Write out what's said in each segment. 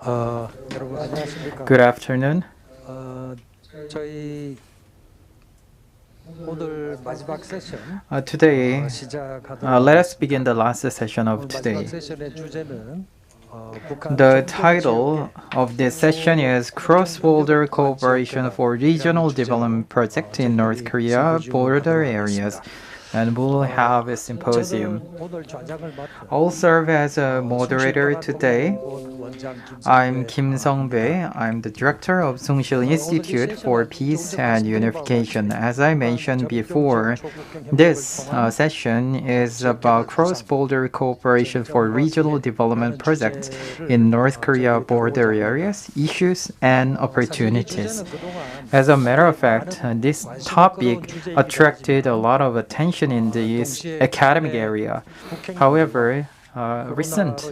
여러분 안녕하십니까? Good afternoon. 저희 오늘 마지막 세션 Today, 시작하도록 let us begin the last session of 마지막 today. 세션의 주제는 북한 The 종전 title 지역의 of this session is Cross-border Cooperation for Regional Development Project in North Korea Border Areas, and we'll have a symposium. 저는 오늘 좌장을 I'll 맡은 serve as a moderator today. 원장 I'm Kim Sung-bae. I'm the director of Soongsil Institute for Peace and Unification. As I mentioned before, this session is about cross-border cooperation for regional development projects in North Korea border areas, issues, and opportunities. As a matter of fact, this topic attracted a lot of attention in the academic area. However, recent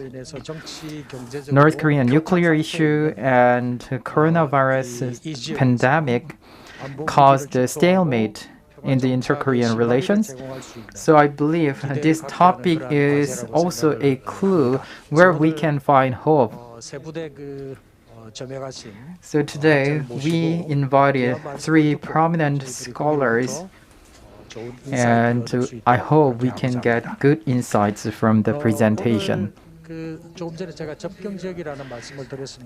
North Korean nuclear issue and coronavirus pandemic caused a stalemate in the inter-Korean relations. So I believe this topic is also a clue where we can find hope. So today we invited three prominent scholars, and I hope we can get good insights from the presentation.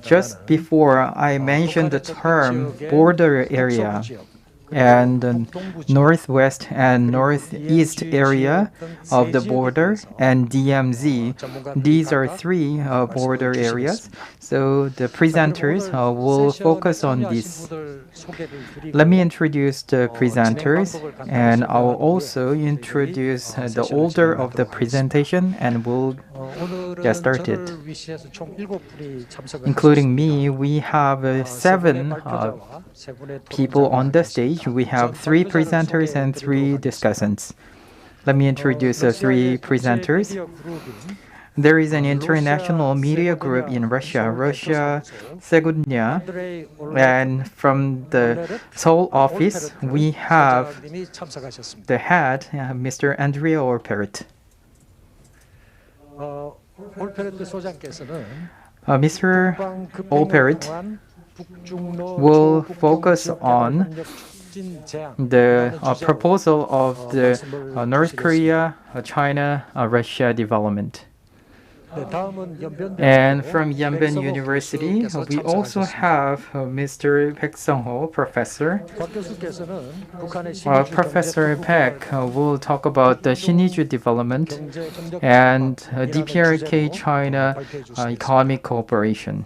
Just before I mentioned the term border area and the northwest and northeast area of the border and DMZ. These are three border areas. So the presenters will focus on this. Let me introduce the presenters, and I will also introduce the order of the presentation, and we'll get started. Including me, we have 7 people on the stage. We have 3 presenters and 3 discussants. Let me introduce the 3 presenters. There is an international media group in Russia, Segunya, and from the Seoul office, we have the head, Mr. Andrea Orperet. Mr. Orperet will focus on the proposal of the North Korea, China, Russia development. And from Yanbian University, we also have Mr. Baek Sung-ho, professor. Professor Baek will talk about the Siniju development and DPRK China economic cooperation.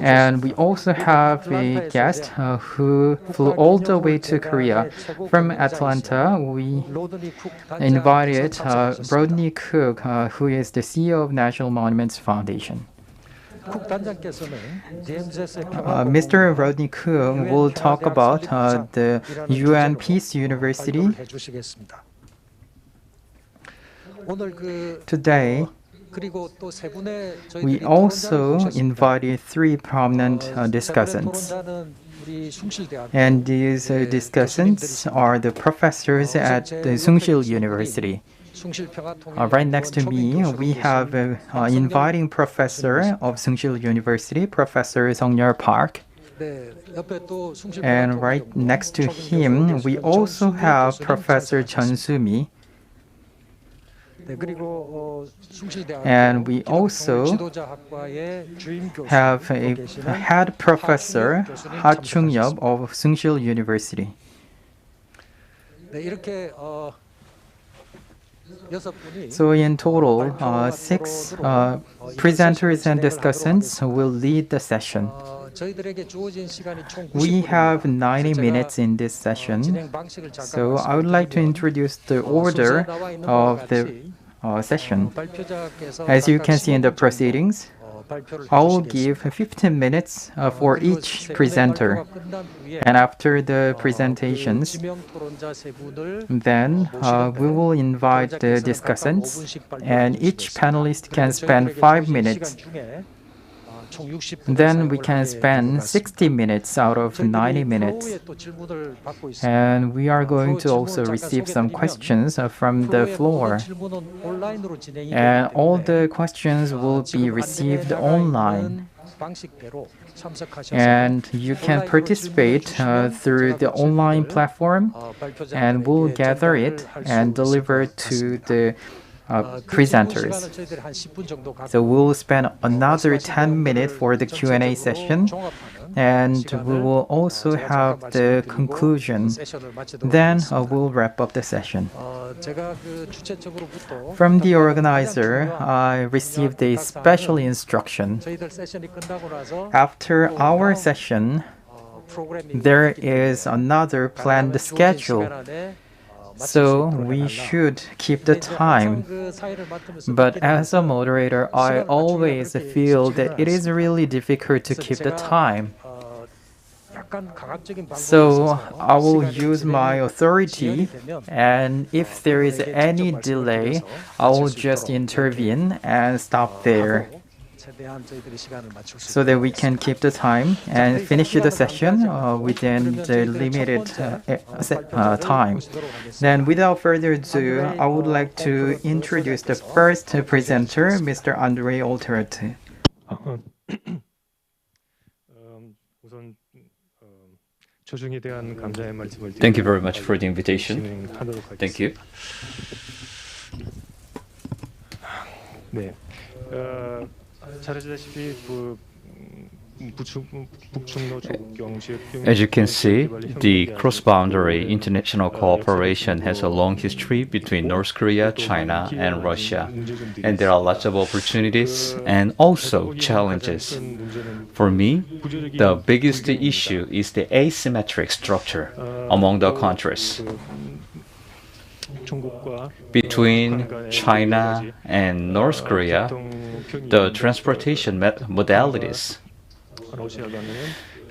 And we also have a guest who flew all the way to Korea. From Atlanta, we invited Rodney Cook, who is the CEO of National Monuments Foundation. Mr. Rodney Cook will talk about the UN Peace University. Today, we also invited 3 prominent discussants. And these discussants are the professors at the Soongsil University. Right next to me, we have an inviting professor of Soongsil University, Professor Sung-yeol Park. And right next to him, we also have Professor Chun Soo-mi. And we also have a head professor, Ha Chung-yeop of Soongsil University. So in total, 6 presenters and discussants will lead the session. We have 90 minutes in this session, so I would like to introduce the order of the session. As you can see in the proceedings, I will give 15 minutes for each presenter. And after the presentations, then we will invite the discussants, and each panelist can spend 5 minutes. then we can spend 60 minutes out of 90 minutes. And we are going to also receive some questions from the floor. And all the questions will be received online. And you can participate through the online platform, and we'll gather it and deliver to the presenters. So we'll spend another 10 minutes for the Q&A session, and we will also have the conclusion. Then we'll wrap up the session. From the organizer, I received a special instruction. After our session, there is another planned schedule. So we should keep the time. But as a moderator, I always feel that it is really difficult to keep the time. So I will use my authority, and if there is any delay, I will just intervene and stop there, so that we can keep the time and finish the session within the limited time. Then without further ado, I would like to introduce the first presenter, Mr. Andrei Olteret. Thank you very much for the invitation. Thank you. As you can see, the cross-boundary international cooperation has a long history between North Korea, China, and Russia. And there are lots of opportunities and also challenges. For me, the biggest issue is the asymmetric structure among the countries. Between China and North Korea, the transportation modalities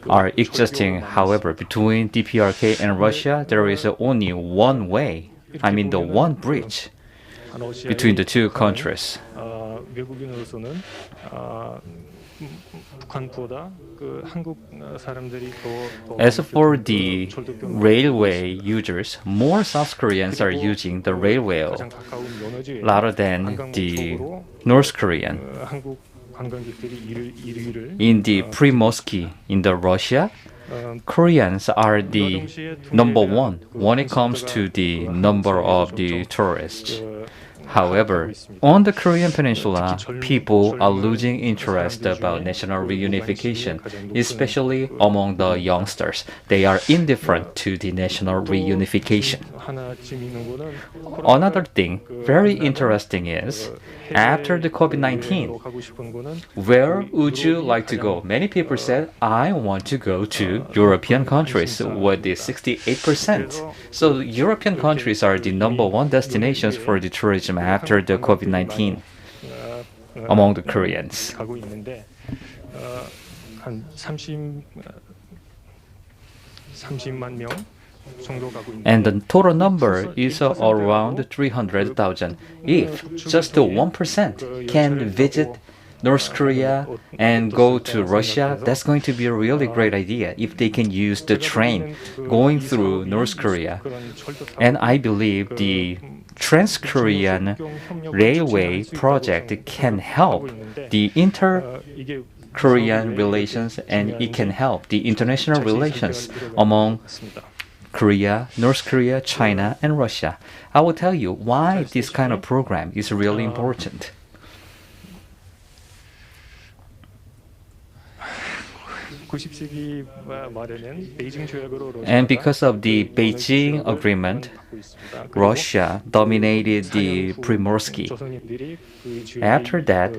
are existing. However, between DPRK and Russia, there is only one way, the one bridge between the two countries. As for the railway users, more South Koreans are using the railway rather than the North Korean. In the Primorski in the Russia, Koreans are the number one when it comes to the number of the tourists. However, on the Korean Peninsula, people are losing interest about national reunification, especially among the youngsters. They are indifferent to the national reunification. Another thing very interesting is, after the COVID-19, where would you like to go? Many people said, I want to go to European countries with the 68%. So European countries are the number one destinations for the tourism after the COVID-19 among the Koreans. And the total number is around 300,000. If just 1% can visit North Korea and go to Russia, that's going to be a really great idea if they can use the train going through North Korea. And I believe the Trans-Korean Railway project can help the inter-Korean relations, and it can help the international relations among Korea, North Korea, China, and Russia. I will tell you why this kind of program is really important. And because of the Beijing Agreement, Russia dominated the Primorsky. After that,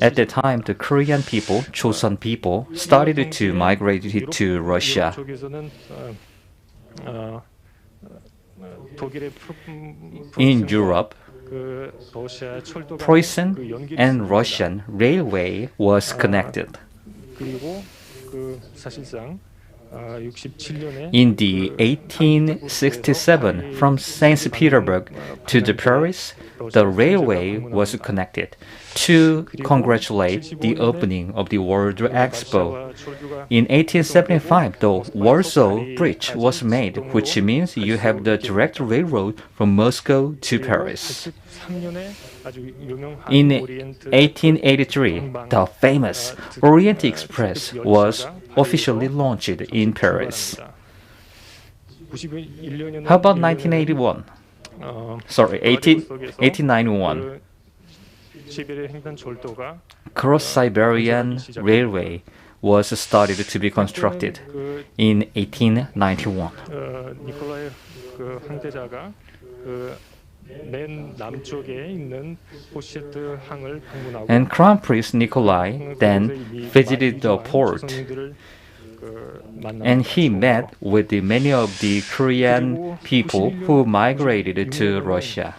at the time, the Korean people, Choson people, started to migrate to Russia. In Europe, Preußen and Russian railway was connected. In the 1867, from St. Petersburg to the Paris, the railway was connected to congratulate the opening of the World Expo. In 1875, the Warsaw Bridge was made, which means you have the direct railroad from Moscow to Paris. In 1883, the famous Orient Express was officially launched in Paris. How about 1891? Sorry, 1891. Cross-Siberian Railway was started to be constructed in 1891. And Crown Prince Nikolai then visited the port, and he met with many of the Korean people who migrated to Russia.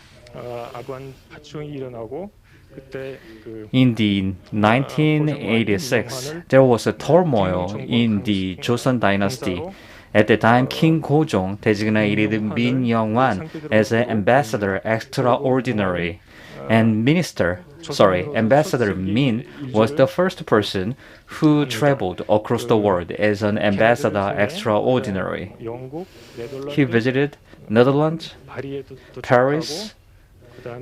In the 1986, there was a turmoil in the Joseon dynasty. At the time, King Gojong designated Min Young-wan as an ambassador extraordinary, and Ambassador Min was the first person who traveled across the world as an ambassador extraordinary. He visited Netherlands, Paris,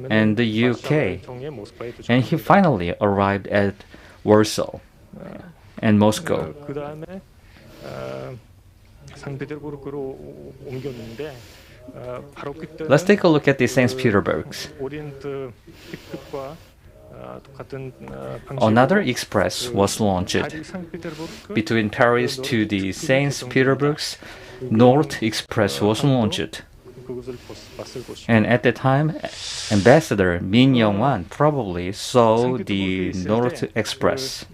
and the UK, and he finally arrived at Warsaw and Moscow. Let's take a look at the St. Petersburgs. Another express was launched between Paris to the St. Petersburg's. North Express was launched. And at the time, Ambassador Min Young-wan probably saw the North Express.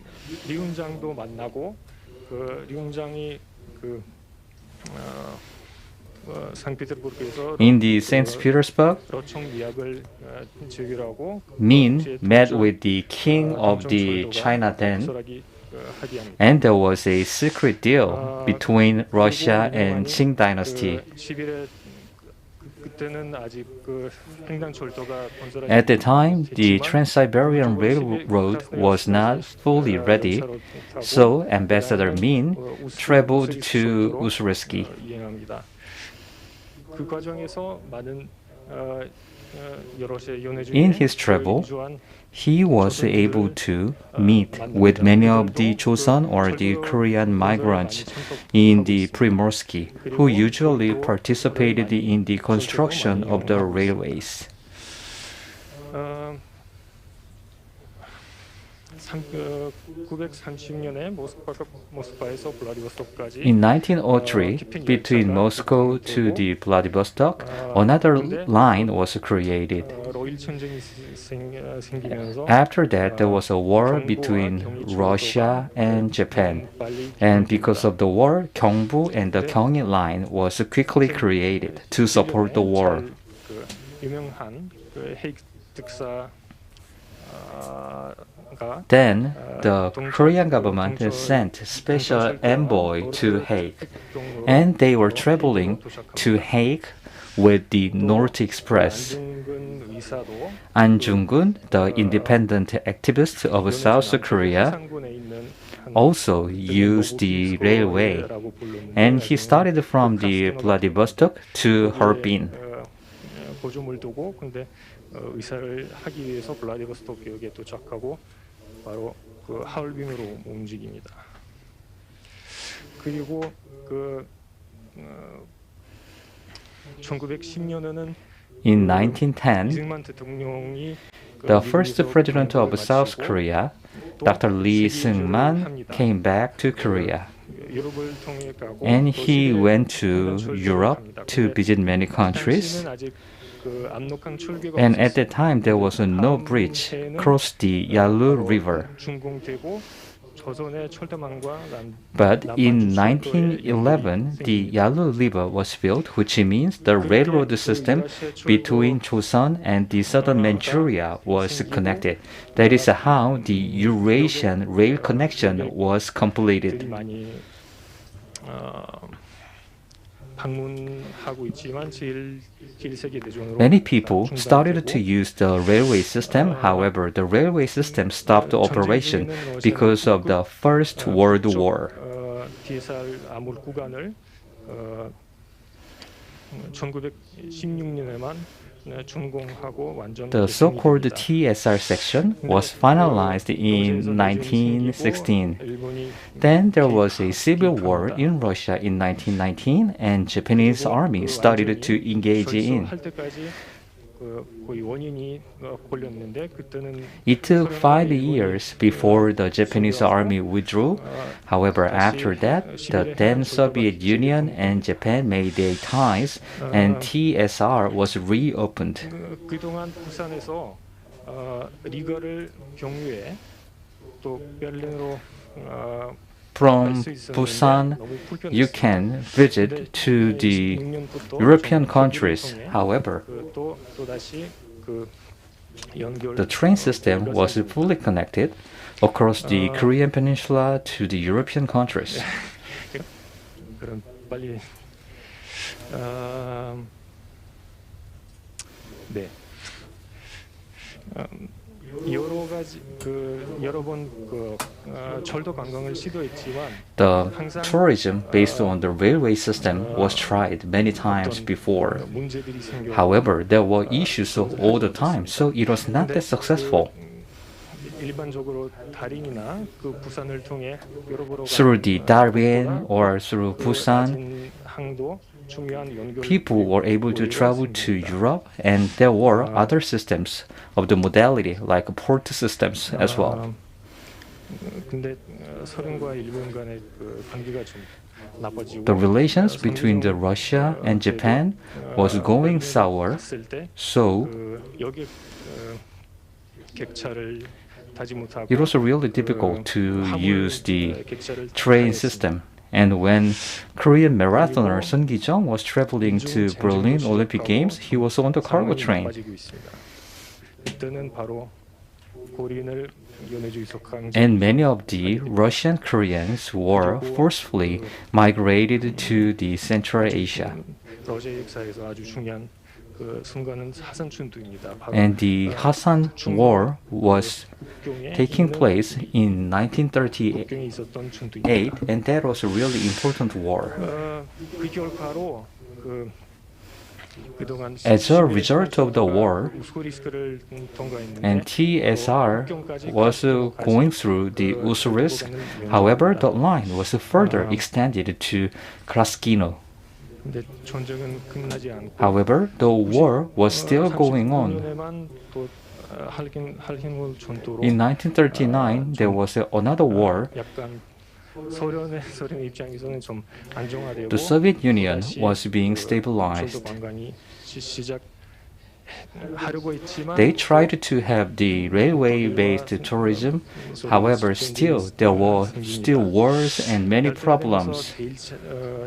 In the St. Petersburg, Min met with the king of the China then, and there was a secret deal between Russia and Qing dynasty. At the time, the Trans-Siberian Railroad was not fully ready, so Ambassador Min traveled to Ussuriski. In his travel, he was able to meet with many of the Joseon or the Korean migrants in the Primorsky, who usually participated in the construction of the railways. In 1903, between Moscow to the Vladivostok, another line was created. After that, there was a war between Russia and Japan. And because of the war, Gyeongbu and the Gyeonggi line was quickly created to support the war. Then, the Korean government sent special envoy to Hague, and they were traveling to Hague with the North Express. An Jung-gun, the independent activist of South Korea, also used the railway, and he started from the Vladivostok to Harbin. 의사를 하기 위해서 블라디보스토크역에 도착하고 바로 그 하얼빈으로 움직입니다. 그리고 1910년에는 In 1910, the first president of South Korea, Dr. Lee Seung-man, came back to Korea. And he went to Europe to visit many countries. And at that time, there was no bridge across the Yalu River. But in 1911, the Yalu River was built, which means the railroad system between Joseon and the southern Manchuria was connected. That is how the Eurasian rail connection was completed. 방문하고 있지만 제1세계 대전으로 Many people started to use the railway system. However, the railway system stopped operation because of the First World War. DSR 아몰 구간을 1916년에만 준공하고 완전 The so-called TSR section was finalized in 1916. Then there was a civil war in Russia in 1919, and Japanese army started to engage in. 거의 원인이 걸렸는데 그때는 It took 5 years before the Japanese army withdrew. However, after that, the then Soviet Union and Japan made their ties, and TSR was reopened. 그동안 부산에서 리거를 경유해 또 베를린으로 From Busan, you can visit to the European countries. However, the train system was fully connected across the Korean peninsula to the European countries. 그럼 빨리 네. 여러 가지 여러 번 철도 관광을 시도했지만 The tourism based on the railway system was tried many times before. 문제들이 생겨. However, there were issues all the time, so it was not that successful. 일반적으로 달인이나 그 부산을 통해 유럽으로 Through the Darwin or through Busan, 항도 중요한 연결 people were able to travel to Europe, and there were other systems of the modality, like port systems as well. 근데 소련과 일본 간의 그 관계가 좀 나빠지고 The relations between the Russia and Japan was going sour, 했을 때 so 그 여객 객차를 타지 못하고 it was really difficult to use the 객차를 train system. And when Korean marathoner Sun Gi-jung was traveling to Berlin Olympic Games, he was on the cargo train. 그때는 바로 고린을 연해주의 속한 And many of the Russian Koreans were forcefully migrated to the Central Asia. 러시아 역사에서 아주 중요한 그 순간은 하산 춘두입니다. And the Hasan War was taking place in 1938, 국경에 있었던 춘두입니다. and that was a really important war. 그 결과로 그 그동안 As a result of the war, 우스쿠리스크를 통과했는데 and TSR was going through the Usurisk. However, the line was further extended to Kraskino. 근데 전쟁은 끝나지 않고 However, the war was still going on. 39년에만 또 할힌홀 전투로 In 1939, there was another war. 약간 소련 입장에서는 좀 안정화되고 The Soviet Union was being 철도 stabilized. 관광이 시작하려고 했지만 They tried to have the railway-based tourism. However, still there were still wars and many problems.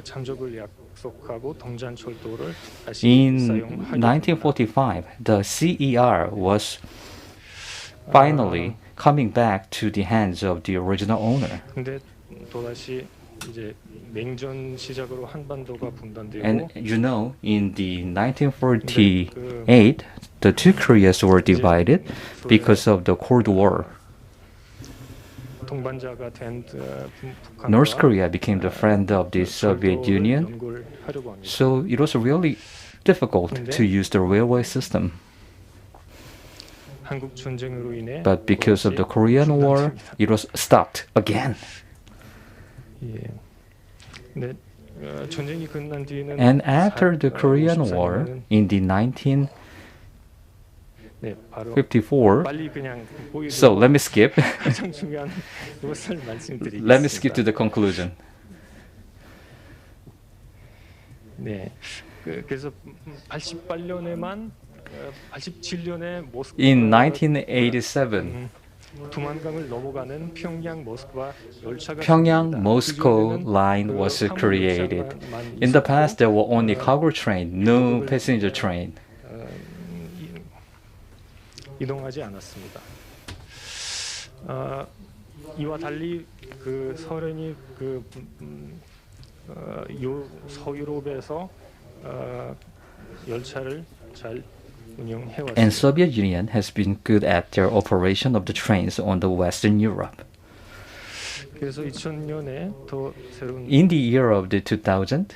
참석을 약속하고 동잔 철도를 다시 In 사용하게 1945, the CER was finally coming back to the hands of the original owner. 근데 또다시 이제 냉전 시작으로 한반도가 분단되고 And you know, in the 1948, the two Koreas were divided because of the Cold War. 동반자가 된 북한과 North Korea became the friend of the Soviet 철도를 Union, 연결하려고 합니다. so it was really difficult to use the railway system. 한국 전쟁으로 인해 But because of the Korean War, it was stopped again. 예. 네. 전쟁이 끝난 뒤에는 And after the Korean War, in the 1954, 네, 바로 빨리 그냥 so let me skip. 가장 중요한 것을 말씀드리겠습니다. Let me skip to the conclusion. 네. 그래서 88년에만 87년에 모스크바 In 1987, 두만강을 넘어가는 평양 모스크바 열차가 Pyongyang 생깁니다. Moscow 그 line 이전에는 was 그 created. 화물 In the 열차만 past, there were only 있었고, cargo train, no passenger train. 이동하지 않았습니다. 이와 달리 그 소련이 그 서유럽에서 열차를 잘 운영해 And 왔습니다. Soviet Union has been good at their operation of the trains on the Western Europe. 그래서 2000년에 더 새로운 In the year of the 2000,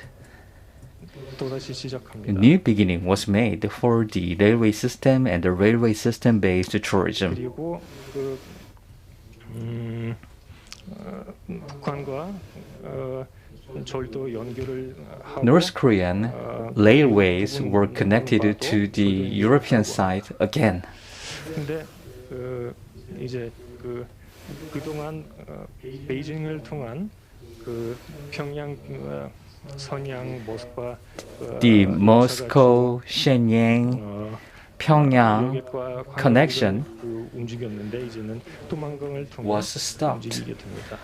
또다시 a 시작합니다. new beginning was made for the railway system and the railway system-based tourism. 그리고 북한과 절도 연결을 하고 North Korean railways were connected to the European side again. 근데 이제 그동안 베이징을 통한 평양 선양 모스크바 The Moscow, Shenyang, Pyongyang 여객과 connection 움직였는데 이제는 도망강을 통해 was stopped. 움직이게 됩니다.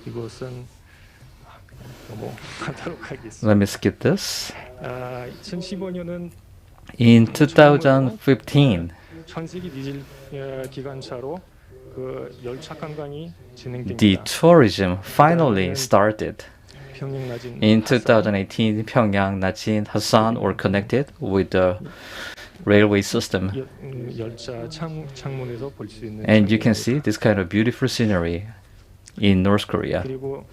이것은 넘어가도록 하겠습니다. Let me skip this. 2015년은 In 2015, 전 세계 디젤 기관차로 열차 관광이 진행됩니다. the tourism finally started. 평양 나진 In 2018, Pyongyang, Nachin, Hasan were connected with the railway system. 열차 창문에서 볼 수 있는 And you can see this kind of beautiful scenery in North Korea. 그리고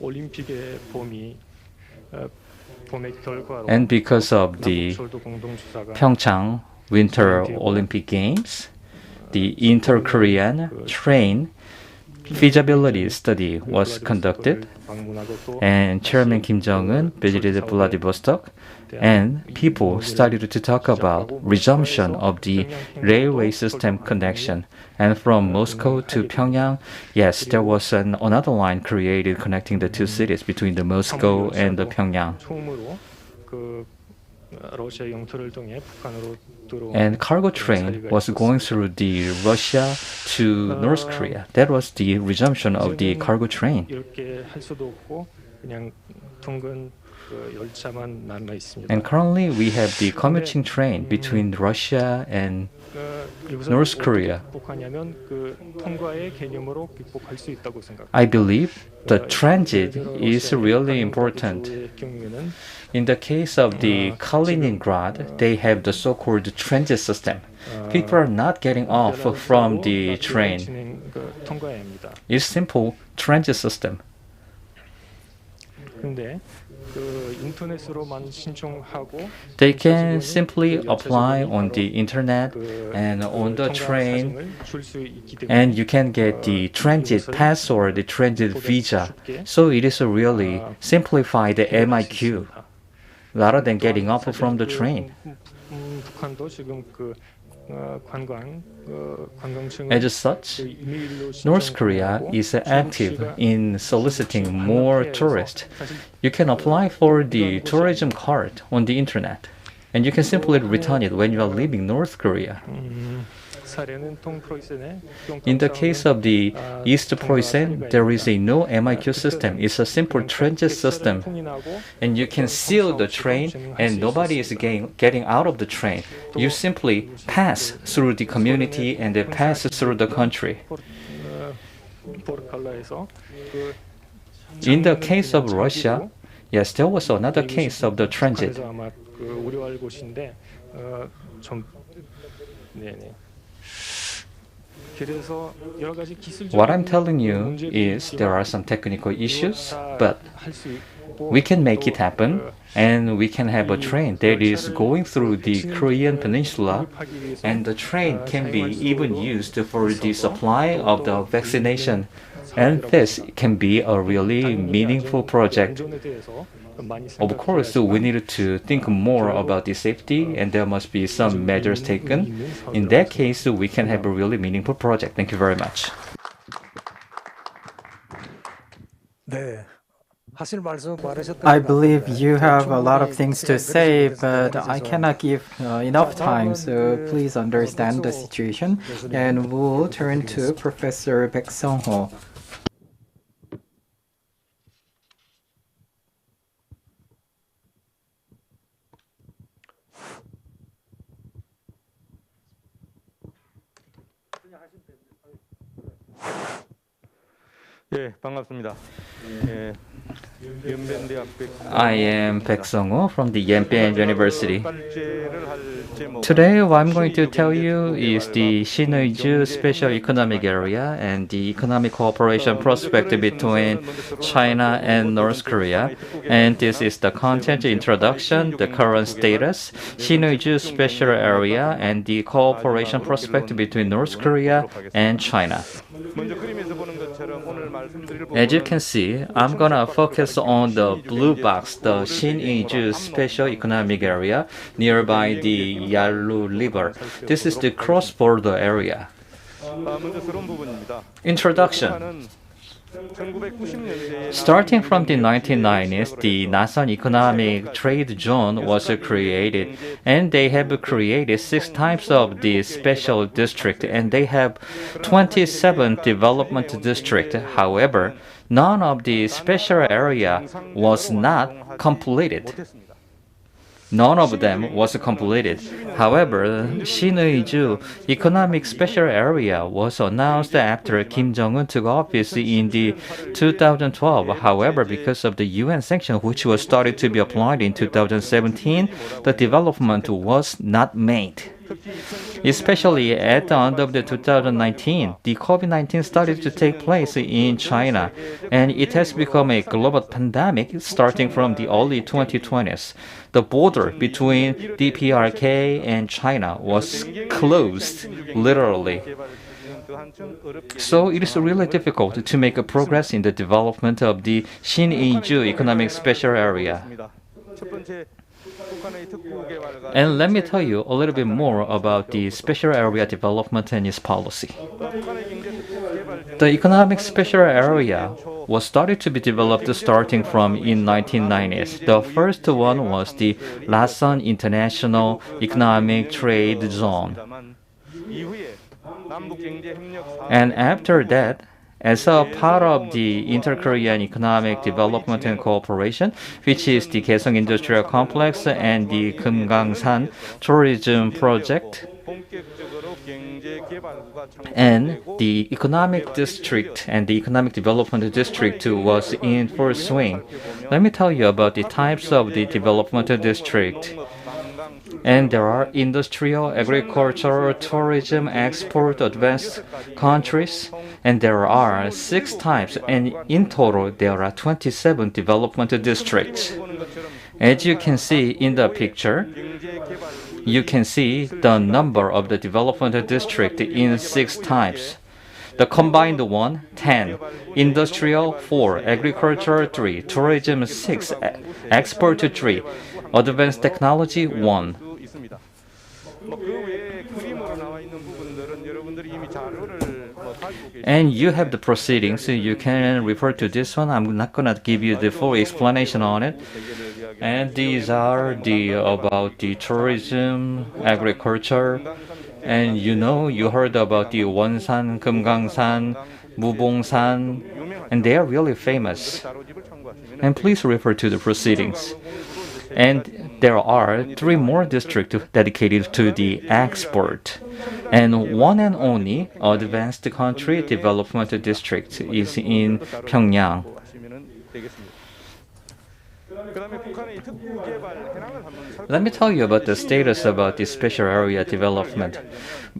올림픽의 봄의 결과로 And because of the 남북철도 공동주사가 Pyeongchang Winter Olympic Games, the inter-Korean train feasibility study was conducted, 방문하고 또 and Chairman Kim Jong-un visited Vladivostok, and people started to talk about resumption of the railway system connection. And from Moscow to Pyongyang, yes, there was another line created connecting the two cities between the Moscow and the Pyongyang. 처음으로 러시아 영토를 통해 북한으로 들어온 And cargo train was going through the Russia to North Korea. That was the resumption of the cargo train. 이렇게 할 수도 없고 그냥 통근 열차만 남아 있습니다. And currently we have the commuting train between Russia and 이것을 North 어떻게 Korea. 극복하냐면 통과의 개념으로 극복할 수 있다고 생각합니다. I believe the transit is really important. 경우에는 In the case of the Kaliningrad, they have the so-called transit system. People are not getting off from the train. 통과해야 합니다. It's simple transit system. 근데 인터넷으로만 신청하고 They can simply apply on the internet and on the train, and you can get the transit pass or the transit visa. So it is a really simplified MIQ rather than getting off from the train. 북한도 지금 관광청을 As such, North Korea is active in soliciting more tourists. You can apply for the tourism card on the internet, and you can simply return it when you are leaving North Korea. In the case of the East Poison, there is no MIQ system. It's a simple transit system. And you can seal the train and nobody is getting out of the train. You simply pass through the community and then pass through the country. In the case of Russia, yes, there was another case of the transit. What I'm telling you is there are some technical issues, but we can make it happen, and we can have a train that is going through the Korean peninsula, and the train can be even used for the supply of the vaccination. And this can be a really meaningful project. Of course, we need to think more about the safety, and there must be some measures taken. In that case, we can have a really meaningful project. Thank you very much. 네. 하실 말씀 많으셨던 I 것 believe 같은데 you have a lot of 충분히 things to say, but 그래서 I cannot give enough time, so please understand the situation. And we'll turn to Professor Baek Sung-ho. 예, 반갑습니다. 예, 연변대학 I am Baek Sung-woo from the Yanbian University. 발제를 할 제목. Today, what I'm going to tell you is the Sinŭiju Special Economic Area and the economic cooperation prospect between China and North Korea. And this is the content introduction, the current status, Sinŭiju Special Area, and the cooperation prospect between North Korea and China. 먼저 그림에서 보는 것처럼 오늘 말씀드릴 As you can see, I'm gonna focus on the blue box, the Sinŭiju Special Economic Area nearby the Yalu River. This is the cross-border area. 먼저 서론 부분입니다. Introduction. 북한은 1990년대에 Starting from the 1990s, the Nasan Economic Trade Zone was created, and they have created 6 types of the special district, and they have 27 development district. However, none of the special area was not completed. None of them was completed. However, Sinŭiju Economic Special Area was announced after Kim Jong-un took office in the 2012. However, because of the UN sanction which was started to be applied in 2017, the development was not made. Especially at the end of the 2019, the COVID-19 started to take place in China, and it has become a global pandemic starting from the early 2020s. The border between DPRK and China was closed, literally. So it is really difficult to make a progress in the development of the Sinŭiju Economic Special Area. And let me tell you a little bit more about the special area development and its policy. The economic special area was started to be developed starting from in 1990s. The first one was the Lessen International Economic Trade Zone. And after that, as a part of the Inter-Korean Economic Development and Cooperation, which is the Kaesong Industrial Complex and the Kumgangsan Tourism Project, and the economic district and the economic development district was in full swing. Let me tell you about the types of the development district. And there are industrial, agricultural, tourism, export, advanced countries, and there are 6 types, and in total there are 27 development districts. As you can see in the picture, you can see the number of the development district in 6 types. The combined one, 10. Industrial, 4. Agriculture, 3. Tourism, 6. Export, 3. Advanced technology, 1. And you have the proceedings, so you can refer to this one. I'm not gonna give you the full explanation on it. And these are about the tourism, agriculture, and you heard about the Wonsan, Kumgangsan, Mubongsan, and they are really famous. And please refer to the proceedings. And there are 3 more districts dedicated to the export. And one and only advanced country development district is in Pyongyang. Let me tell you about the status about the special area development.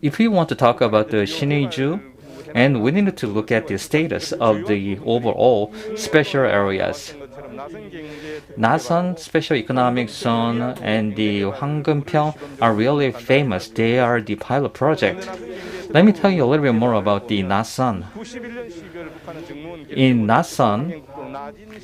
If we want to talk about the Sinŭiju, and we need to look at the status of the overall special areas. Nasan Special Economic Zone and the Hwanggeunpyeong are really famous. They are the pilot project. Let me tell you a little bit more about the Nasan. In Nasan,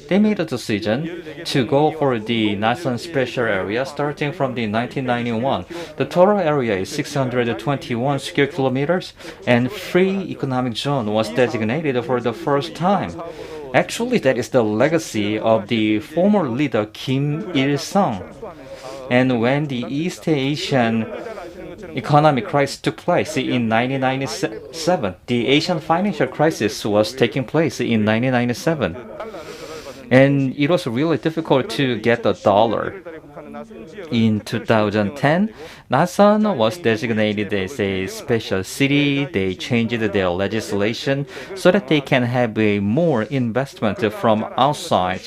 they made a decision to go for the Nasan special area starting from the 1991. The total area is 621 square kilometers, and free economic zone was designated for the first time. Actually, that is the legacy of the former leader Kim Il-sung. And when the East Asian economic crisis took place in 1997, the Asian financial crisis was taking place in 1997. And it was really difficult to get the dollar. In 2010, Nasan was designated as a special city. They changed their legislation so that they can have a more investment from outside.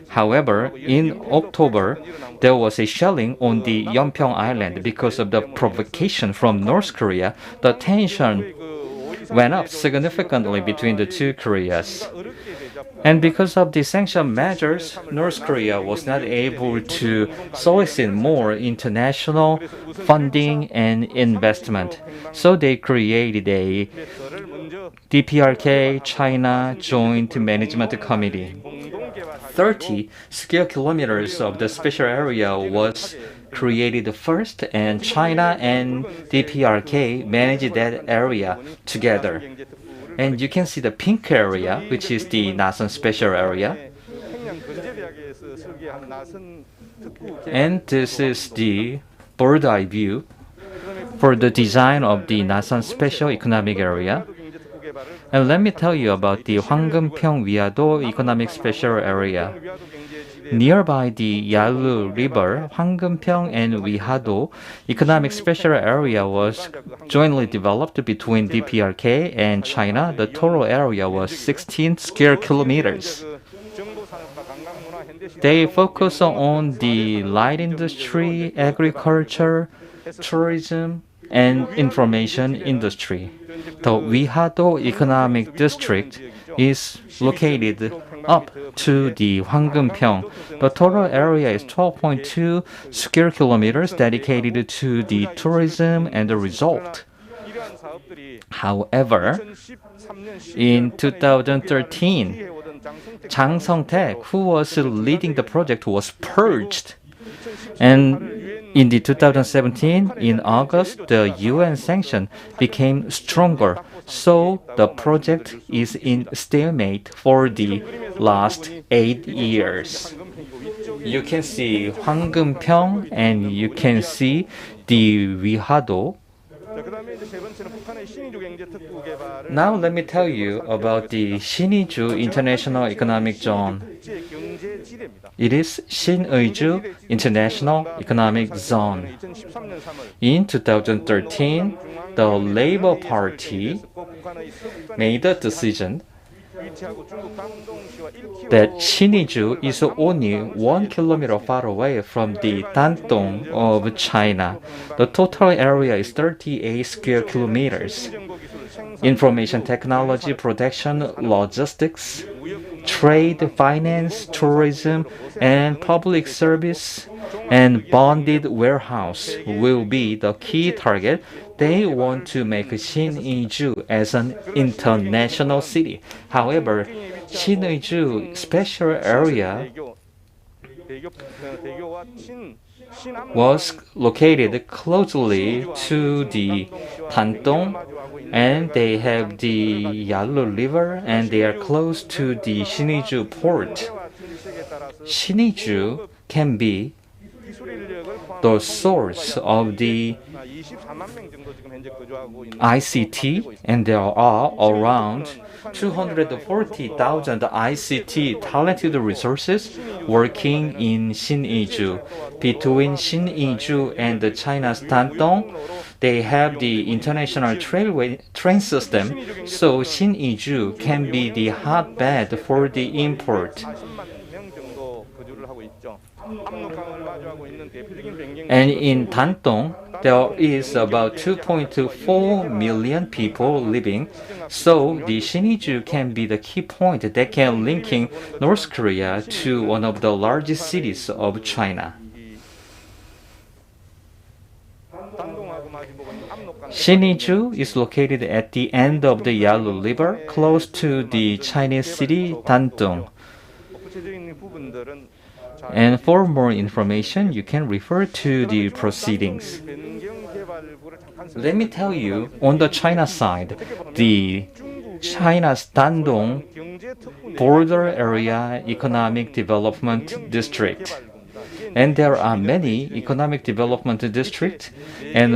However, in October, there was a shelling on the Yeonpyeong Island because of the provocation from North Korea. The tension went up significantly between the two Koreas. And because of the sanction measures, North Korea was not able to solicit more international funding and investment. So they created a DPRK China Joint Management Committee. 30 square kilometers of the special area was created first, and China and DPRK managed that area together. And you can see the pink area, which is the Nasan special area. And this is the bird's eye view for the design of the Nasan special economic area. And let me tell you about the Hwanggeum-Pyeong-Wiado Economic Special Area. Nearby the Yalu River, Hwanggeum-Pyeong and Wihado Economic Special Area was jointly developed between DPRK and China. The total area was 16 square kilometers. They focus on the light industry, agriculture, tourism, and information industry. The Wihado Economic District is located up to the Hwanggeum-Pyeong. The total area is 12.2 square kilometers dedicated to the tourism and the resort. However, in 2013, Jang Sung-taek, who was leading the project, was purged. And in the 2017, in August, the UN sanction became stronger. So the project is in stalemate for the last 8 years. You can see Hwanggeum-Pyeong and you can see the Wihado. Now let me tell you about the Siniju International Economic Zone. It is Sinŭiju International Economic Zone. In 2013, the Labour Party made a decision that Sinŭiju is only 1 kilometer far away from the Dandong of China. The total area is 38 square kilometers. Information technology, production, logistics, trade, finance, tourism, and public service and bonded warehouse will be the key target. They want to make Sinŭiju as an international city. However, Sinŭiju special area was located closely to the Dandong, and they have the Yalu River, and they are close to the Sinŭiju port. Sinŭiju can be the source of the ICT, and there are around 240,000 ICT talented resources working in Sinŭiju. Between Sinŭiju and China's Dandong, they have the international train system, so Sinŭiju can be the hotbed for the import. And in Dandong, there is about 2.4 million people living, so the Sinŭiju can be the key point that can linking North Korea to one of the largest cities of China. Sinŭiju is located at the end of the Yalu River, close to the Chinese city Dandong. And for more information, you can refer to the proceedings. Let me tell you, on the China side, the China's Dandong Border Area Economic Development District. And there are many economic development districts, and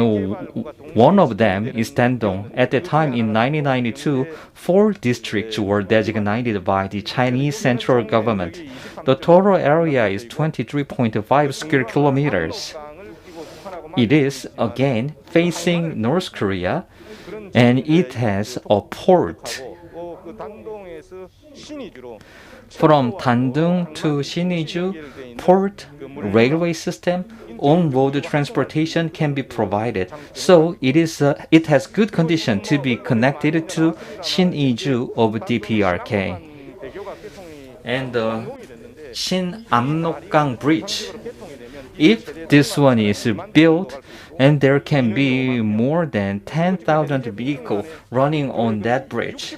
one of them is Dandong. At the time in 1992, 4 districts were designated by the Chinese central government. The total area is 23.5 square kilometers. It is, again, facing North Korea, and it has a port. From Dandong to Siniju, port, railway system, on-road transportation can be provided. So it has good condition to be connected to Siniju of DPRK. And the Sin-Amnokgang Bridge. If this one is built, and there can be more than 10,000 vehicles running on that bridge.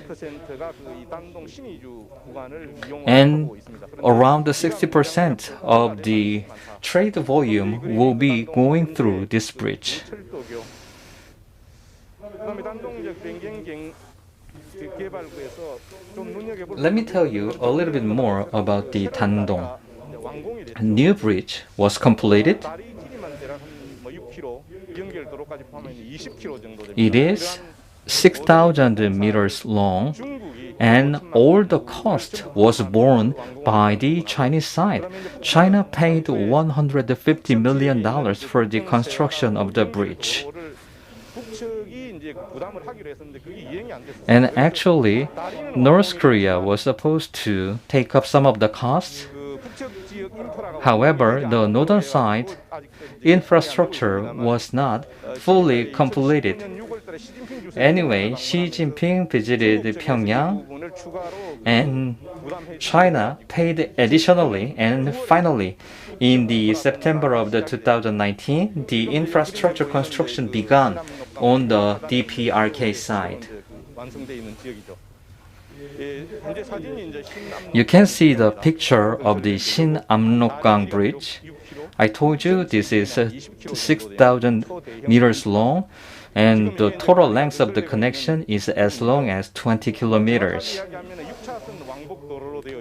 And around 60% of the trade volume will be going through this bridge. Let me tell you a little bit more about the Dandong. A new bridge was completed. It is 6,000 meters long, and all the cost was borne by the Chinese side. China paid $150 million for the construction of the bridge. And actually, North Korea was supposed to take up some of the costs. However, the northern side infrastructure was not fully completed. Anyway, Xi Jinping visited Pyongyang, and China paid additionally, and finally, in the September of the 2019, the infrastructure construction began on the DPRK side. You can see the picture of the Sin-Amnokgang Bridge. I told you this is 6,000 meters long, and the total length of the connection is as long as 20 kilometers.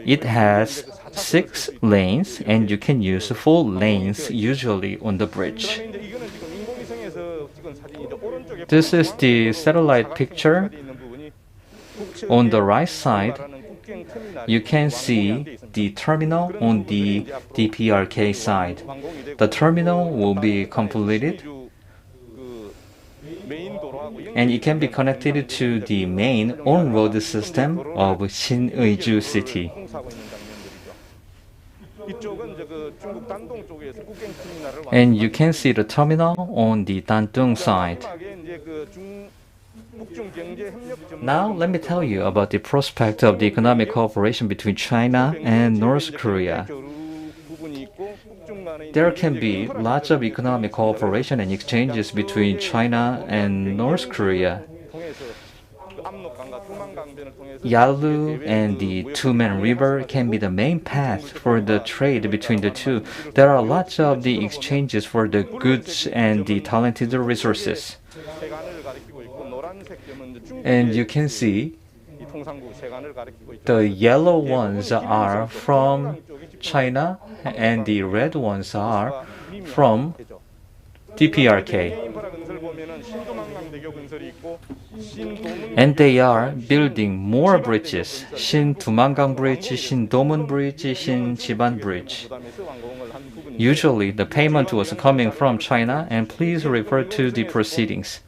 It has 6 lanes, and you can use 4 lanes usually on the bridge. This is the satellite picture. On the right side, you can see the terminal on the DPRK side. The terminal will be completed, and it can be connected to the main on-road system of Sinŭiju city. And you can see the terminal on the Dandong side. Now let me tell you about the prospect of the economic cooperation between China and North Korea. There can be lots of economic cooperation and exchanges between China and North Korea. Yalu and the Tumen River can be the main path for the trade between the two. There are lots of the exchanges for the goods and the talented resources. And you can see the yellow ones are from China and the red ones are from DPRK. And they are building more bridges: Sin-Dumangang Bridge, Sin-Domun Bridge, Sin-Jiban Bridge. Usually the payment was coming from China, and please refer to the proceedings.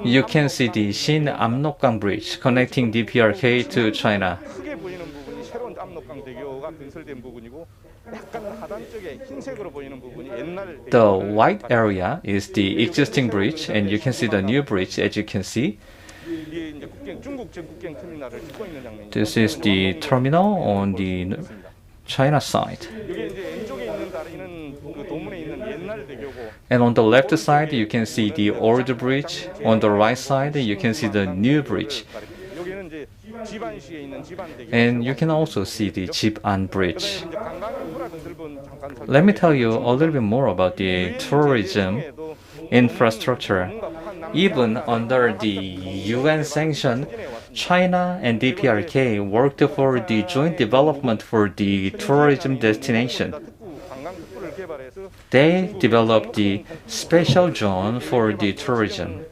You can see the Sin-Amnokgang Bridge connecting DPRK to China. The white area is the existing bridge, and you can see the new bridge, as you can see. This is the terminal on the China side. And on the left side, you can see the old bridge. On the right side, you can see the new bridge. And you can also see the Jiban Bridge. Let me tell you a little bit more about the tourism infrastructure. Even under the UN sanction, China and DPRK worked for the joint development for the tourism destination. they developed the special zone for the tourism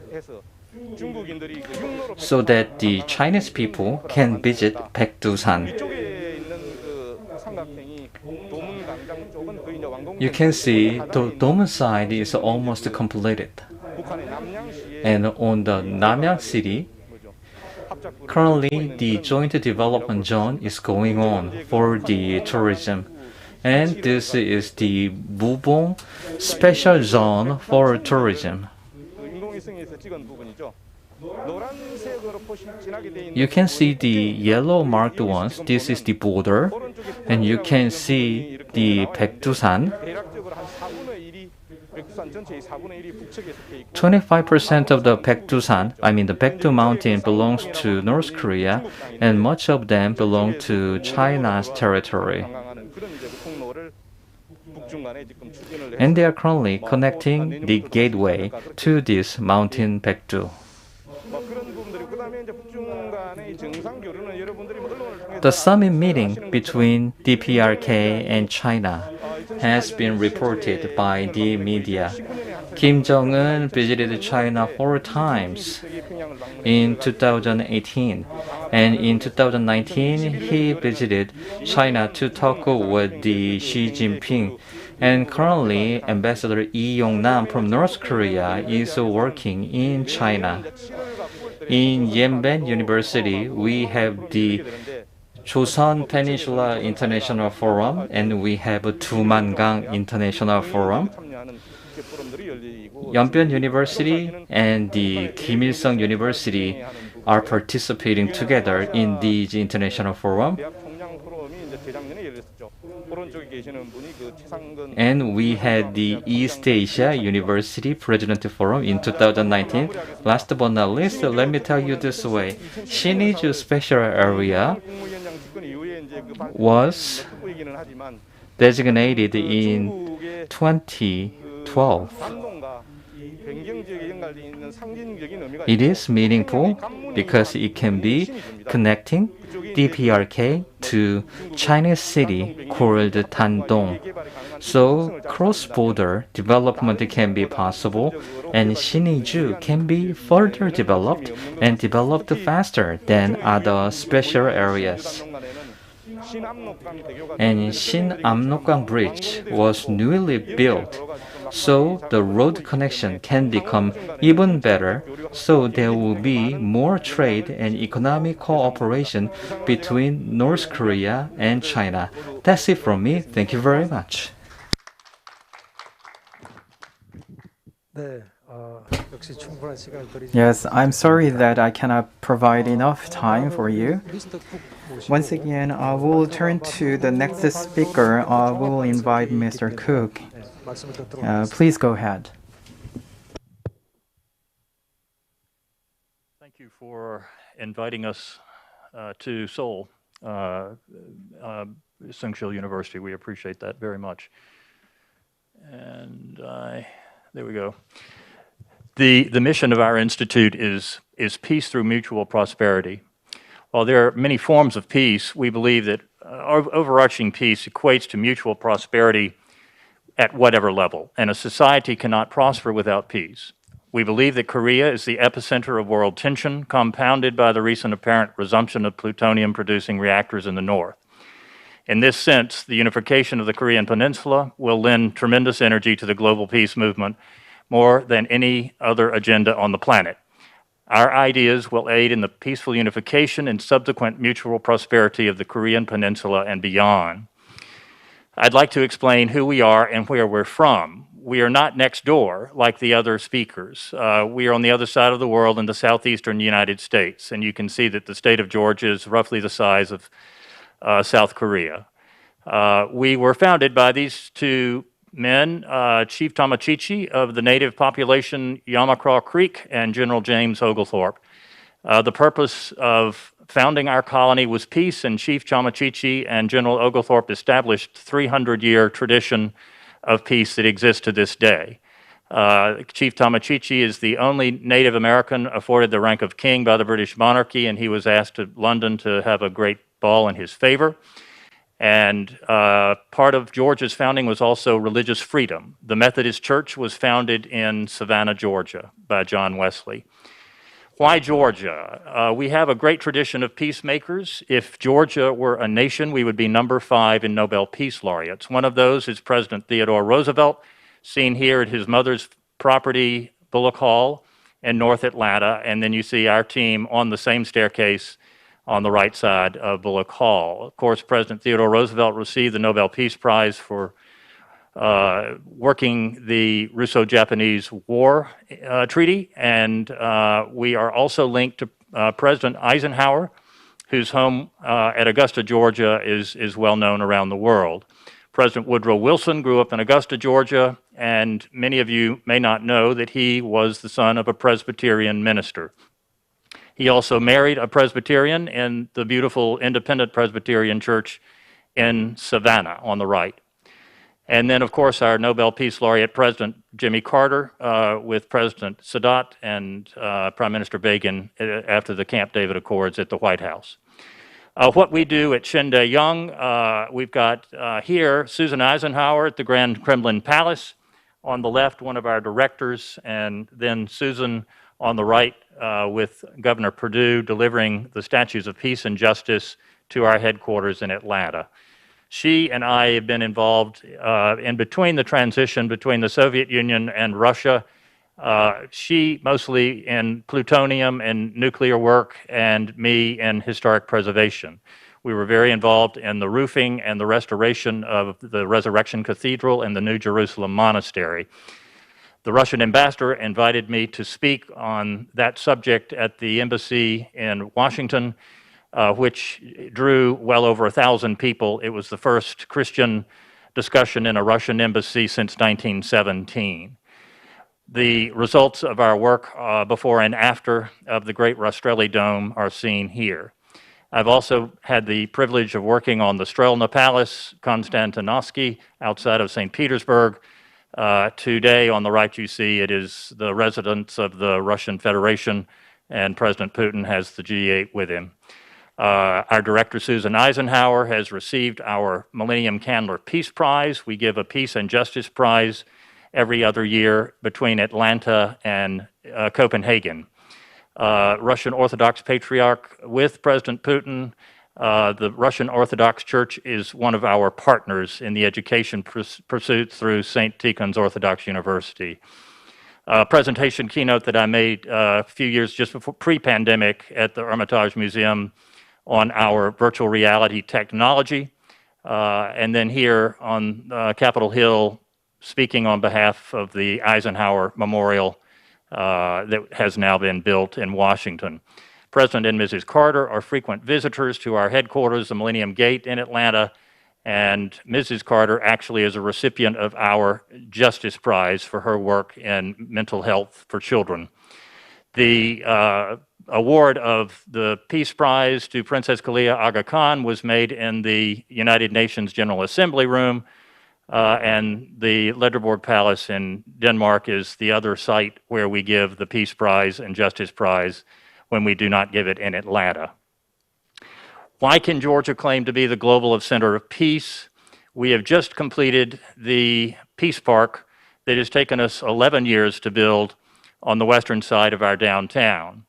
so that the Chinese people can visit Baekdusan. You can see the Domun side is almost completed. And on the Namyang city, currently the joint development zone is going on for the tourism. And this is the Mubong special zone for tourism. You can see the yellow marked ones. This is the border. And you can see the Baekdusan. 25% of the Baekdusan, the Baekdu mountain, belongs to North Korea, and much of them belong to China's territory. And they are currently connecting the gateway to this mountain Baekdu. The summit meeting between DPRK and China has been reported by the media. Kim Jong-un visited China 4 times in 2018, and in 2019 he visited China to talk with the Xi Jinping. And currently, Ambassador Lee Yong-nam from North Korea is working in China. In Yanban University, we have the Joseon Peninsula International Forum, and we have Dumangang International Forum. Yanban University and the Kim Il-sung University are participating together in these international forum. And we had the East Asia University President Forum in 2019. Last but not least, let me tell you this way. Siniju Special Area was designated in 2012. It is meaningful because it can be connecting DPRK to Chinese city called Dandong. So cross-border development can be possible, and Siniju can be further developed and developed faster than other special areas. And Shin-Amnokgang Bridge was newly built, so the road connection can become even better, so there will be more trade and economic cooperation between North Korea and China. That's it from me. Thank you very much. Yes, I'm sorry that I cannot provide enough time for you. Once again, we will turn to the next speaker. We will invite Mr. Cook. Please go ahead. Thank you for inviting us to Seoul, Soongsil University. We appreciate that very much. And there we go. The mission of our institute is peace through mutual prosperity. While there are many forms of peace, we believe that overarching peace equates to mutual prosperity at whatever level, and a society cannot prosper without peace. We believe that Korea is the epicenter of world tension, compounded by the recent apparent resumption of plutonium-producing reactors in the north. In this sense, the unification of the Korean Peninsula will lend tremendous energy to the global peace movement, more than any other agenda on the planet. Our ideas will aid in the peaceful unification and subsequent mutual prosperity of the Korean Peninsula and beyond. I'd like to explain who we are and where we're from. We are not next door like the other speakers. We are on the other side of the world in the southeastern United States, and you can see that the state of Georgia is roughly the size of South Korea. We were founded by these two men, Chief Tamachichi of the native population Yamacraw Creek and General James Oglethorpe. The purpose of founding our colony was peace, and Chief Tamachichi and General Oglethorpe established 300-year tradition of peace that exists to this day. Chief Tamachichi is the only Native American afforded the rank of king by the British monarchy, and he was asked to London to have a great ball in his favor. And part of Georgia's founding was also religious freedom. The Methodist Church was founded in Savannah, Georgia by John Wesley. Why Georgia? We have a great tradition of peacemakers. If Georgia were a nation, we would be number 5 in Nobel Peace Laureates. One of those is President Theodore Roosevelt, seen here at his mother's property, Bullock Hall, in North Atlanta. And then you see our team on the same staircase on the right side of Bullock Hall. Of course, President Theodore Roosevelt received the Nobel Peace Prize for working the Russo-Japanese War Treaty, and we are also linked to President Eisenhower, whose home at Augusta, Georgia is well known around the world. President Woodrow Wilson grew up in Augusta, Georgia, and many of you may not know that he was the son of a Presbyterian minister. He also married a Presbyterian in the beautiful Independent Presbyterian Church in Savannah on the right. And then, of course, our Nobel Peace Laureate President Jimmy Carter with President Sadat and Prime Minister Begin after the Camp David Accords at the White House. What we do at Shin Dae-jung, we've got here Susan Eisenhower at the Grand Kremlin Palace. On the left, one of our directors, and then Susan on the right with Governor Perdue delivering the statues of peace and justice to our headquarters in Atlanta. She and I have been involved in between the transition between the Soviet Union and Russia. She mostly in plutonium and nuclear work, and me in historic preservation. We were very involved in the roofing and the restoration of the Resurrection Cathedral and the New Jerusalem Monastery. The Russian ambassador invited me to speak on that subject at the embassy in Washington, which drew well over 1,000 people. It was the first Christian discussion in a Russian embassy since 1917. The results of our work before and after of the Great Rastrelli Dome are seen here. I've also had the privilege of working on the Strelna Palace, Konstantinovsky, outside of St. Petersburg. Today, on the right, you see it is the residence of the Russian Federation, and President Putin has the G8 with him. Our director, Susan Eisenhower, has received our Millennium Candler Peace Prize. We give a Peace and Justice Prize every other year between Atlanta and Copenhagen. Russian Orthodox Patriarch with President Putin. The Russian Orthodox Church is one of our partners in the education pursuit through St. Tikhon's Orthodox University. Presentation keynote that I made a few years just before pre-pandemic at the Hermitage Museum on our virtual reality technology. And then here on Capitol Hill, speaking on behalf of the Eisenhower Memorial that has now been built in Washington. President and Mrs. Carter are frequent visitors to our headquarters, the Millennium Gate in Atlanta, and Mrs. Carter actually is a recipient of our Justice Prize for her work in mental health for children. The award of the Peace Prize to Princess Kalia Aga Khan was made in the United Nations General Assembly room, and the Ledreborg Palace in Denmark is the other site where we give the Peace Prize and Justice Prize when we do not give it in Atlanta. Why can Georgia claim to be the global center of peace? We have just completed the Peace Park that has taken us 11 years to build on the western side of our downtown.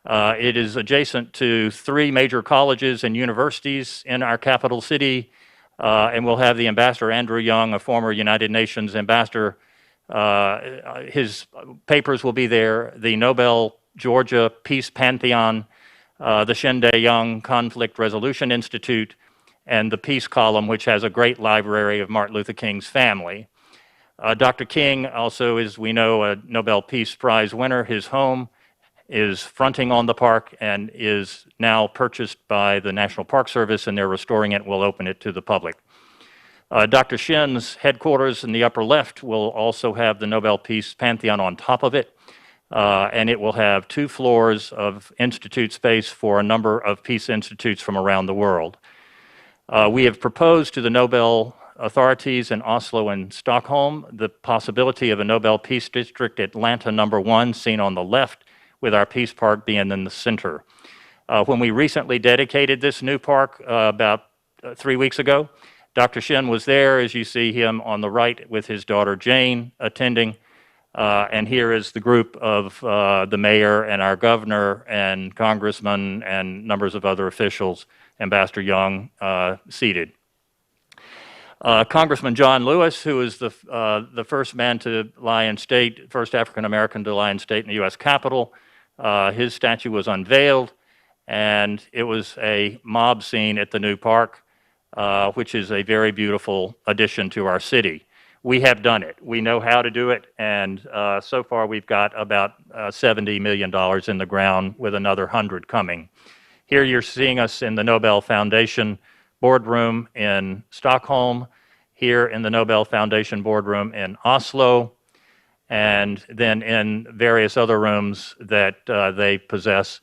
It is adjacent to 3 major colleges and universities in our capital city, and we'll have the Ambassador Andrew Young, a former United Nations ambassador. His papers will be there. The Nobel Georgia Peace Pantheon, the Shin Dae-jung Conflict Resolution Institute, and the Peace Column, which has a great library of Martin Luther King's family. Dr. King also, as we know, a Nobel Peace Prize winner. His home is fronting on the park and is now purchased by the National Park Service, and they're restoring it. We'll open it to the public. Dr. Shin's headquarters in the upper left will also have the Nobel Peace Pantheon on top of it. And it will have 2 floors of institute space for a number of peace institutes from around the world. We have proposed to the Nobel authorities in Oslo and Stockholm the possibility of a Nobel Peace District, Atlanta #1, seen on the left, with our Peace Park being in the center. When we recently dedicated this new park about 3 weeks ago. Dr. Shin was there, as you see him on the right, with his daughter Jane attending. And here is the group of the mayor and our governor and congressman and numbers of other officials, Ambassador Young, seated. Congressman John Lewis, who is the first man to lie in state, first African American to lie in state in the U.S. Capitol, his statue was unveiled, and it was a mob scene at the new park, which is a very beautiful addition to our city. We have done it. We know how to do it, and so far we've got about $70 million in the ground, with another 100 coming. Here you're seeing us in the Nobel Foundation boardroom in Stockholm, here in the Nobel Foundation boardroom in Oslo, and then in various other rooms that they possess.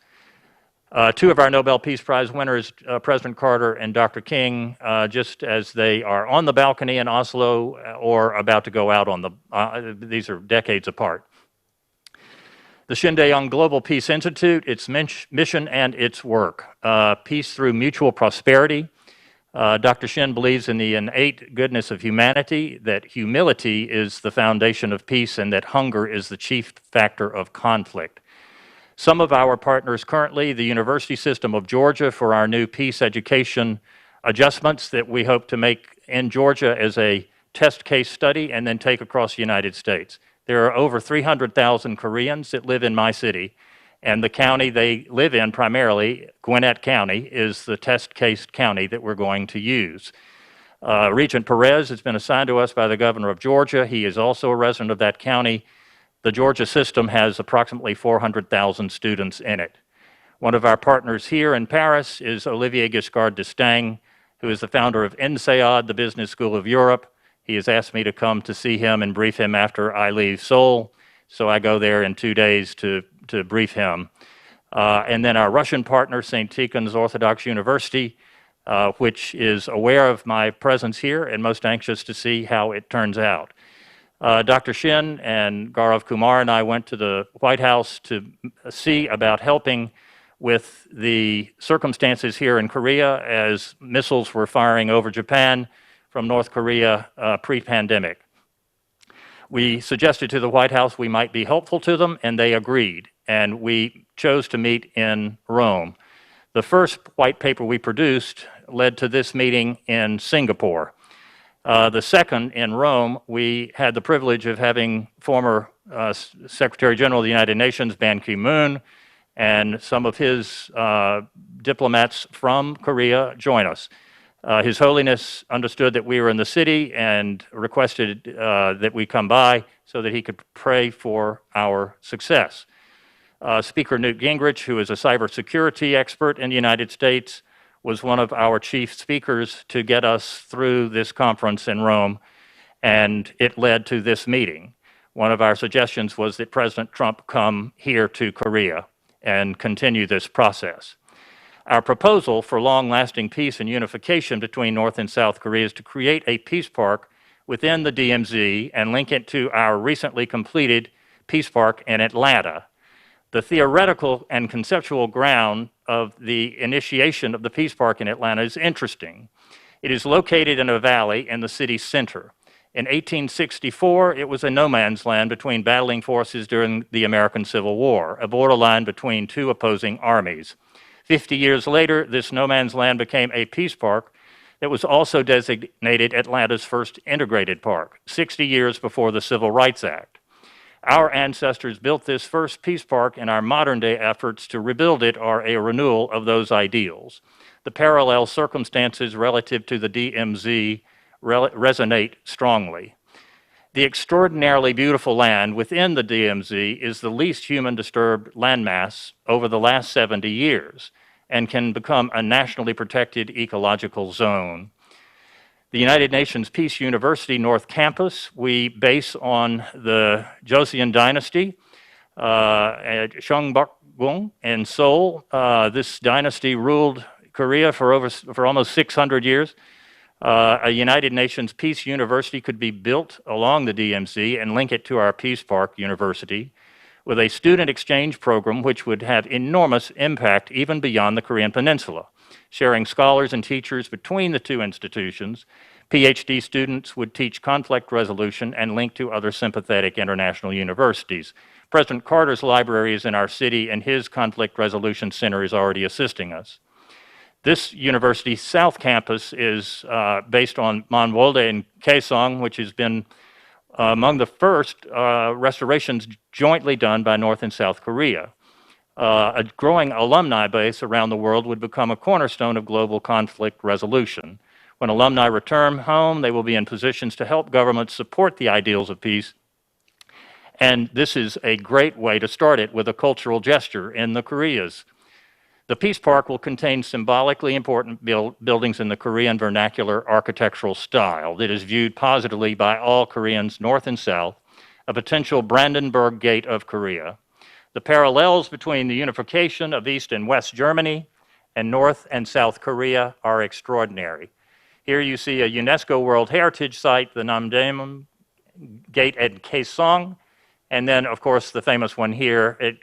Two of our Nobel Peace Prize winners, President Carter and Dr. King, just as they are on the balcony in Oslo or about to go out on the, these are decades apart. The Shin Dae-yong Global Peace Institute, its mission and its work, peace through mutual prosperity. Dr. Shin believes in the innate goodness of humanity, that humility is the foundation of peace, and that hunger is the chief factor of conflict. Some of our partners currently, the University System of Georgia, for our new peace education adjustments that we hope to make in Georgia as a test case study and then take across the United States. There are over 300,000 Koreans that live in my city, and the county they live in primarily, Gwinnett County, is the test case county that we're going to use. Regent Perez has been assigned to us by the governor of Georgia. He is also a resident of that county. The Georgia system has approximately 400,000 students in it. One of our partners here in Paris is Olivier Giscard d'Estaing, who is the founder of INSEAD, the Business School of Europe. He has asked me to come to see him and brief him after I leave Seoul, so I go there in 2 days to brief him. And then our Russian partner, St. Tikhon's Orthodox University, which is aware of my presence here and most anxious to see how it turns out. Dr. Shin and Gaurav Kumar and I went to the White House to see about helping with the circumstances here in Korea as missiles were firing over Japan from North Korea pre-pandemic. We suggested to the White House we might be helpful to them, and they agreed, and we chose to meet in Rome. The first white paper we produced led to this meeting in Singapore. The second, in Rome, we had the privilege of having former Secretary General of the United Nations, Ban Ki-moon, and some of his diplomats from Korea join us. His Holiness understood that we were in the city and requested that we come by so that he could pray for our success. Speaker Newt Gingrich, who is a cybersecurity expert in the United States, was one of our chief speakers to get us through this conference in Rome, and it led to this meeting. One of our suggestions was that President Trump come here to Korea and continue this process. Our proposal for long-lasting peace and unification between North and South Korea is to create a peace park within the DMZ and link it to our recently completed peace park in Atlanta. The theoretical and conceptual ground of the initiation of the Peace Park in Atlanta is interesting. It is located in a valley in the city center. In 1864, it was a no man's land between battling forces during the American Civil War, a borderline between two opposing armies. 50 years later, this no man's land became a peace park that was also designated Atlanta's first integrated park, 60 years before the Civil Rights Act. Our ancestors built this first peace park, and our modern-day efforts to rebuild it are a renewal of those ideals. The parallel circumstances relative to the DMZ resonate strongly. The extraordinarily beautiful land within the DMZ is the least human-disturbed landmass over the last 70 years and can become a nationally protected ecological zone. The United Nations Peace University North Campus, we base on the Joseon Dynasty at Gyeongbokgung in Seoul. This dynasty ruled Korea for almost 600 years. A United Nations Peace University could be built along the DMZ and link it to our Peace Park University with a student exchange program which would have enormous impact even beyond the Korean Peninsula. sharing scholars and teachers between the two institutions. PhD students would teach conflict resolution and link to other sympathetic international universities. President Carter's library is in our city, and his conflict resolution center is already assisting us. This university's South Campus is based on Monwolde and Kaesong, which has been among the first restorations jointly done by North and South Korea. A growing alumni base around the world would become a cornerstone of global conflict resolution. When alumni return home, they will be in positions to help governments support the ideals of peace. And this is a great way to start it with a cultural gesture in the Koreas. The Peace Park will contain symbolically important buildings in the Korean vernacular architectural style that is viewed positively by all Koreans, North and South, a potential Brandenburg Gate of Korea. The parallels between the unification of East and West Germany and North and South Korea are extraordinary. Here you see a UNESCO World Heritage Site, the Namdaemun Gate at Kaesong, and then, of course, the famous one here at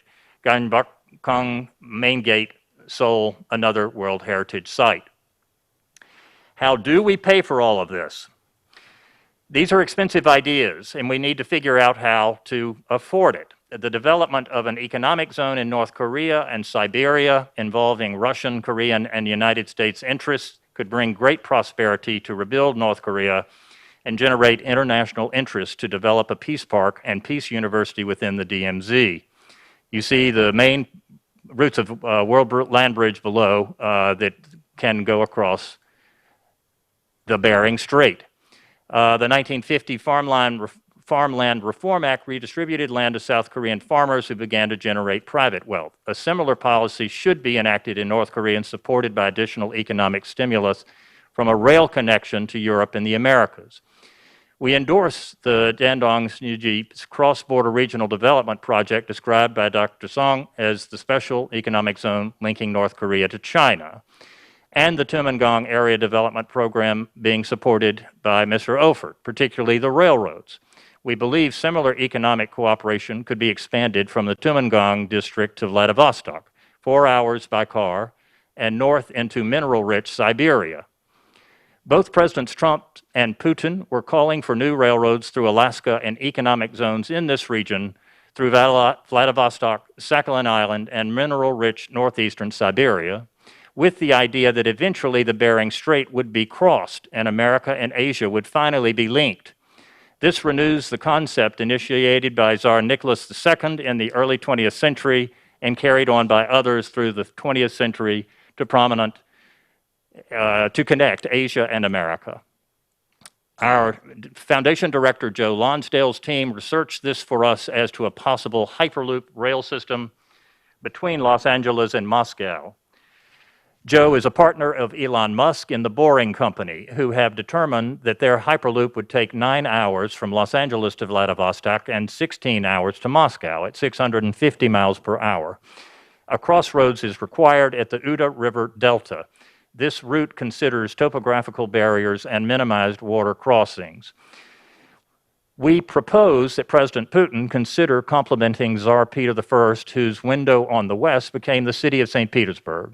Ganbakong Main Gate, Seoul, another World Heritage Site. How do we pay for all of this? These are expensive ideas, and we need to figure out how to afford it. The development of an economic zone in North Korea and Siberia involving Russian, Korean, and United States interests could bring great prosperity to rebuild North Korea and generate international interest to develop a peace park and peace university within the DMZ. You see the main routes of World Land Bridge below that can go across the Bering Strait. The 1950 Farmland Reform Act redistributed land to South Korean farmers who began to generate private wealth. A similar policy should be enacted in North Korea and supported by additional economic stimulus from a rail connection to Europe and the Americas. We endorse the Dandong-Snuji's Cross-border Regional Development Project described by Dr. Song as the special economic zone linking North Korea to China, and the Tumengong Area Development Program being supported by Mr. Ophir, particularly the railroads. We believe similar economic cooperation could be expanded from the Tumengong district to Vladivostok, 4 hours by car, and north into mineral-rich Siberia. Both Presidents Trump and Putin were calling for new railroads through Alaska and economic zones in this region through Vladivostok, Sakhalin Island, and mineral-rich northeastern Siberia, with the idea that eventually the Bering Strait would be crossed and America and Asia would finally be linked. This renews the concept initiated by Tsar Nicholas II in the early 20th century and carried on by others through the 20th century to connect Asia and America. Our Foundation Director, Joe Lonsdale's team, researched this for us as to a possible Hyperloop rail system between Los Angeles and Moscow. Joe is a partner of Elon Musk in the Boring Company, who have determined that their Hyperloop would take 9 hours from Los Angeles to Vladivostok and 16 hours to Moscow at 650 miles per hour. A crossroads is required at the Uda River Delta. This route considers topographical barriers and minimized water crossings. We propose that President Putin consider complimenting Tsar Peter I, whose window on the west became the city of St. Petersburg.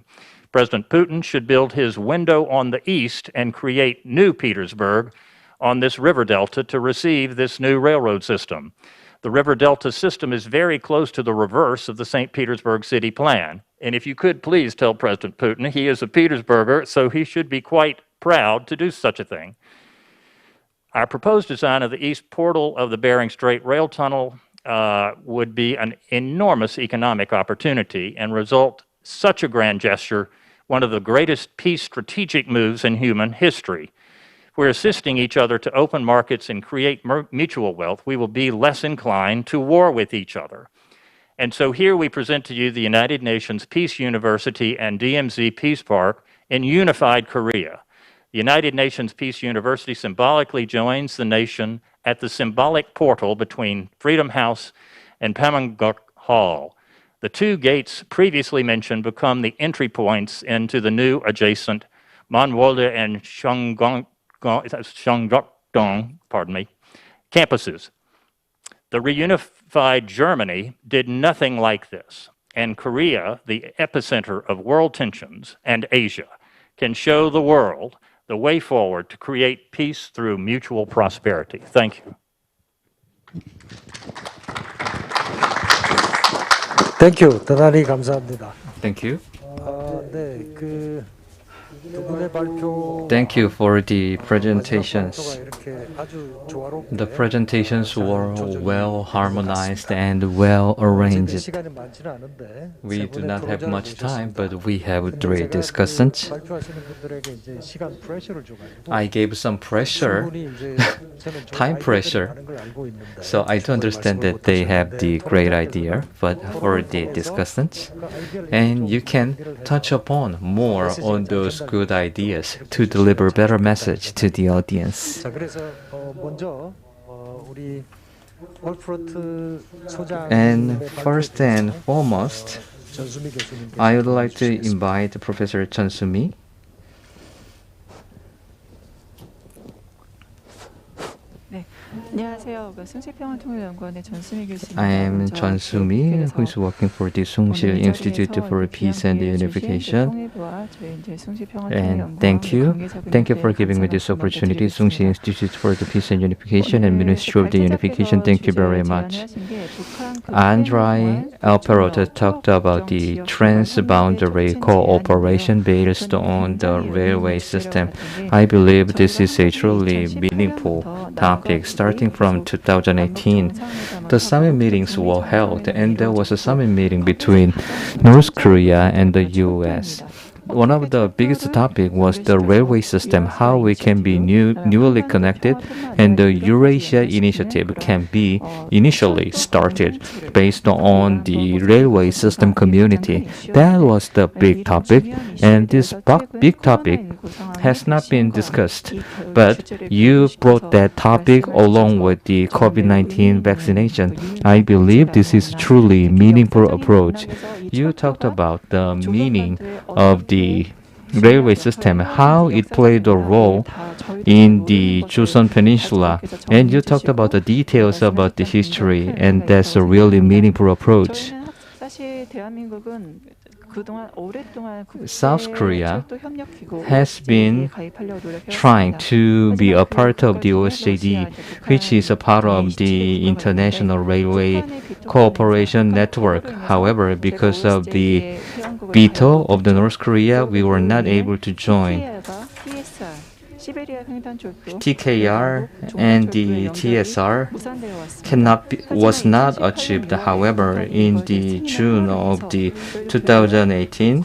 President Putin should build his window on the east and create New Petersburg on this river delta to receive this new railroad system. The river delta system is very close to the reverse of the St. Petersburg city plan. And if you could please tell President Putin he is a Petersburger, so he should be quite proud to do such a thing. Our proposed design of the east portal of the Bering Strait rail tunnel would be an enormous economic opportunity and result such a grand gesture, one of the greatest peace strategic moves in human history. If we're assisting each other to open markets and create mutual wealth, we will be less inclined to war with each other. And so here we present to you the United Nations Peace University and DMZ Peace Park in unified Korea. The United Nations Peace University symbolically joins the nation at the symbolic portal between Freedom House and Pyongyang Hall. The two gates previously mentioned become the entry points into the new adjacent Monwolde and Cheongdong campuses. The reunified Germany did nothing like this, and Korea, the epicenter of world tensions, and Asia, can show the world the way forward to create peace through mutual prosperity. Thank you. 땡큐. 대단히 감사합니다. Thank you. 네, 두 분의 발표. Thank you for the presentations. 발표가 이렇게 아주 조화롭게 The presentations were well harmonized and well arranged. 시간이 많지는 않은데 We 세 do 분의 not have 토론자를 much time, 모셨습니다. but we have 근데 three 제가 discussants. 발표하시는 분들에게 이제 시간 프레셔를 줘가지고 I gave some pressure, 충분히 이제 저는 좋은 time 아이디어들이 pressure. 많은 걸 알고 있는데 So I do understand that they have the great idea, but for the discussants, and you can touch upon more on those good ideas to deliver better message to the audience. 자, 그래서 먼저 우리 올프로트 소장 And first and foremost, 전수미 교수님께 I would like to invite Professor Chun Soo-mi. 안녕하세요. 숭실평화통일연구원의 전수미 교수입니다. I am Chun Soo-mi, who is working for the Soongsil Institute for Peace and Unification. And thank you for giving me this opportunity, Soongsil Institute for the Peace and Unification and Ministry of the Unification. Thank you very much. Andrei Alperota talked about the transboundary cooperation based on the railway system. I believe this is a truly meaningful topic. Starting from 2018, the summit meetings were held, and there was a summit meeting between North Korea and the U.S. One of the biggest topic was the railway system, how we can be newly connected, and the Eurasia initiative can be initially started based on the railway system community. That was the big topic, and this big topic has not been discussed, but you brought that topic along with the COVID-19 vaccination. I believe this is a truly meaningful approach. You talked about the meaning of the railway system, how it played a role in the Joseon Peninsula, and you talked about the details about the history, and that's a really meaningful approach. South Korea has been trying to be a part of the OSJD, which is a part of the International Railway Cooperation Network. However, because of the veto of the North Korea, we were not able to join. TKR and the TSR was not achieved. However, in the June of the 2018,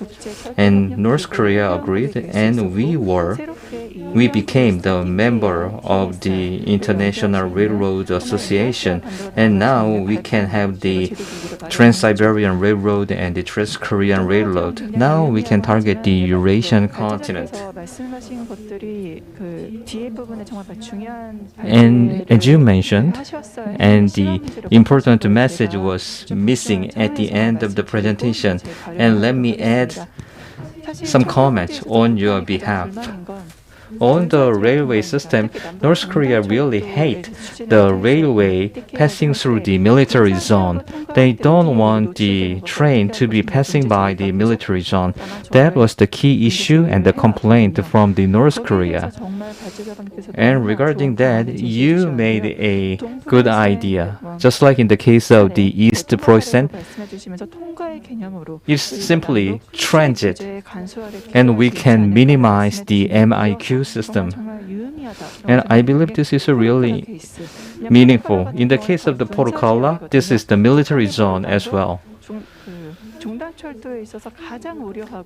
and North Korea agreed, and we became the member of the International Railroad Association, and now we can have the Trans-Siberian Railroad and the Trans-Korean Railroad. Now we can target the Eurasian continent. And as you mentioned, and the important message was missing at the end of the presentation. And let me add some comments on your behalf. On the railway system, North Korea really hate the railway passing through the military zone. They don't want the train to be passing by the military zone. That was the key issue and the complaint from the North Korea. And regarding that, you made a good idea. Just like in the case of the East Preußen, it's simply transit, and we can minimize the MIQ system. And I believe this is really meaningful. In the case of the Portokala, this is the military zone as well.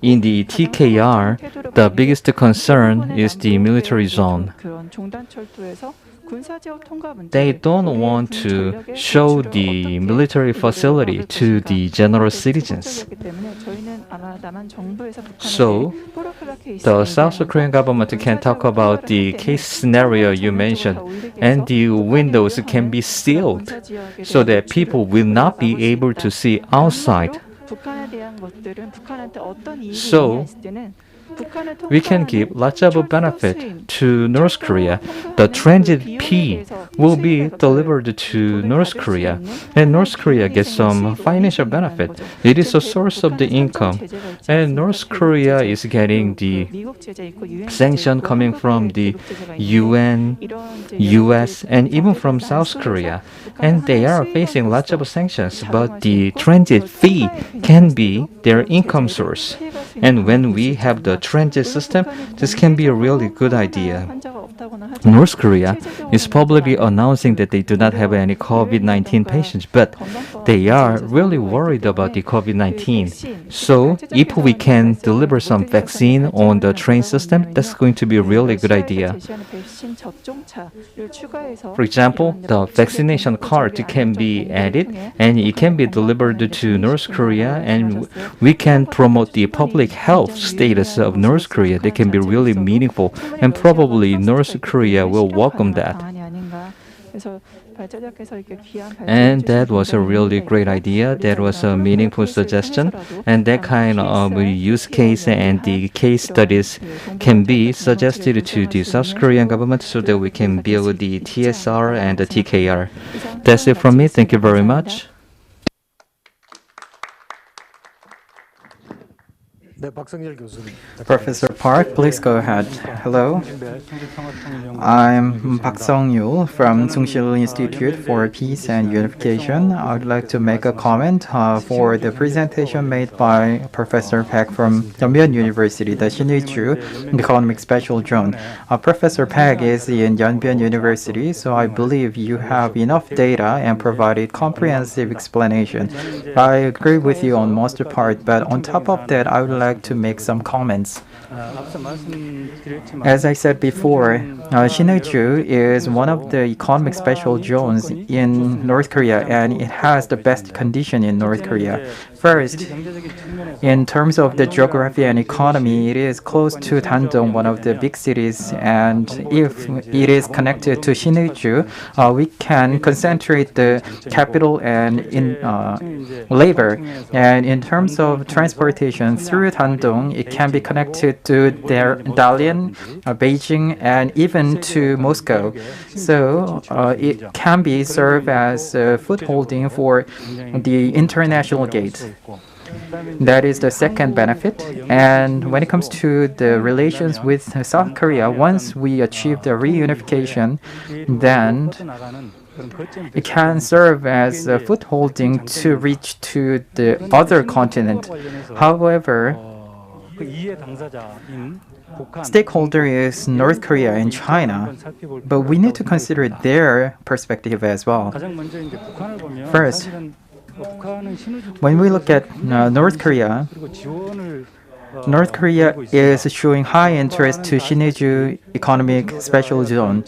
In the TKR, the biggest concern is the military zone. They don't want to show the military facility to the general citizens. So, the South Korean government can talk about the case scenario you mentioned, and the windows can be sealed so that people will not be able to see outside. So, we can give lots of benefit to North Korea. The transit fee will be delivered to North Korea, and North Korea gets some financial benefit. It is a source of the income, and North Korea is getting the sanction coming from the UN, US, and even from South Korea. And they are facing lots of sanctions, but the transit fee can be their income source. And when we have the transit system, this can be a really good idea. North Korea is publicly announcing that they do not have any COVID-19 patients, but they are really worried about the COVID-19. So if we can deliver some vaccine on the train system, that's going to be a really good idea. For example, the vaccination card can be added and it can be delivered to North Korea, and we can promote the public health status of North Korea. They can be really meaningful, and probably North Korea will welcome that. And that was a really great idea. That was a meaningful suggestion. And that kind of use case and the case studies can be suggested to the South Korean government so that we can build the TSR and the TKR. That's it from me. Thank you very much. 네, 박성일 교수님. Professor Park, please go ahead. Hello. I'm Park Sung-yul from Soongsil Institute for Peace and Unification. I'd like to make a comment for the presentation made by Professor Park from Yeonbyeon University, the Sinui-ju Economic Special Zone. Professor Park is in Yeonbyeon University, so I believe you have enough data and provided comprehensive explanation. I agree with you on most part, but on top of that, I would like to make some comments. As I said before, Sinui-ju is one of the economic special zones in North Korea, and it has the best condition in North Korea. First, in terms of the geography and economy, it is close to Dandong, one of the big cities, and if it is connected to Sinui-ju, we can concentrate the capital and in labor. And in terms of transportation through Dandong, it can be connected to Dalian, Beijing, and even to Moscow. So it can be served as a footholding for the international gate. That is the second benefit. And when it comes to the relations with South Korea, once we achieve the reunification, then it can serve as a footholding to reach to the other continent. However, stakeholder is North Korea and China, but we need to consider their perspective as well. First, when we look at North Korea is showing high interest to Sinui-ju Economic Special Zone.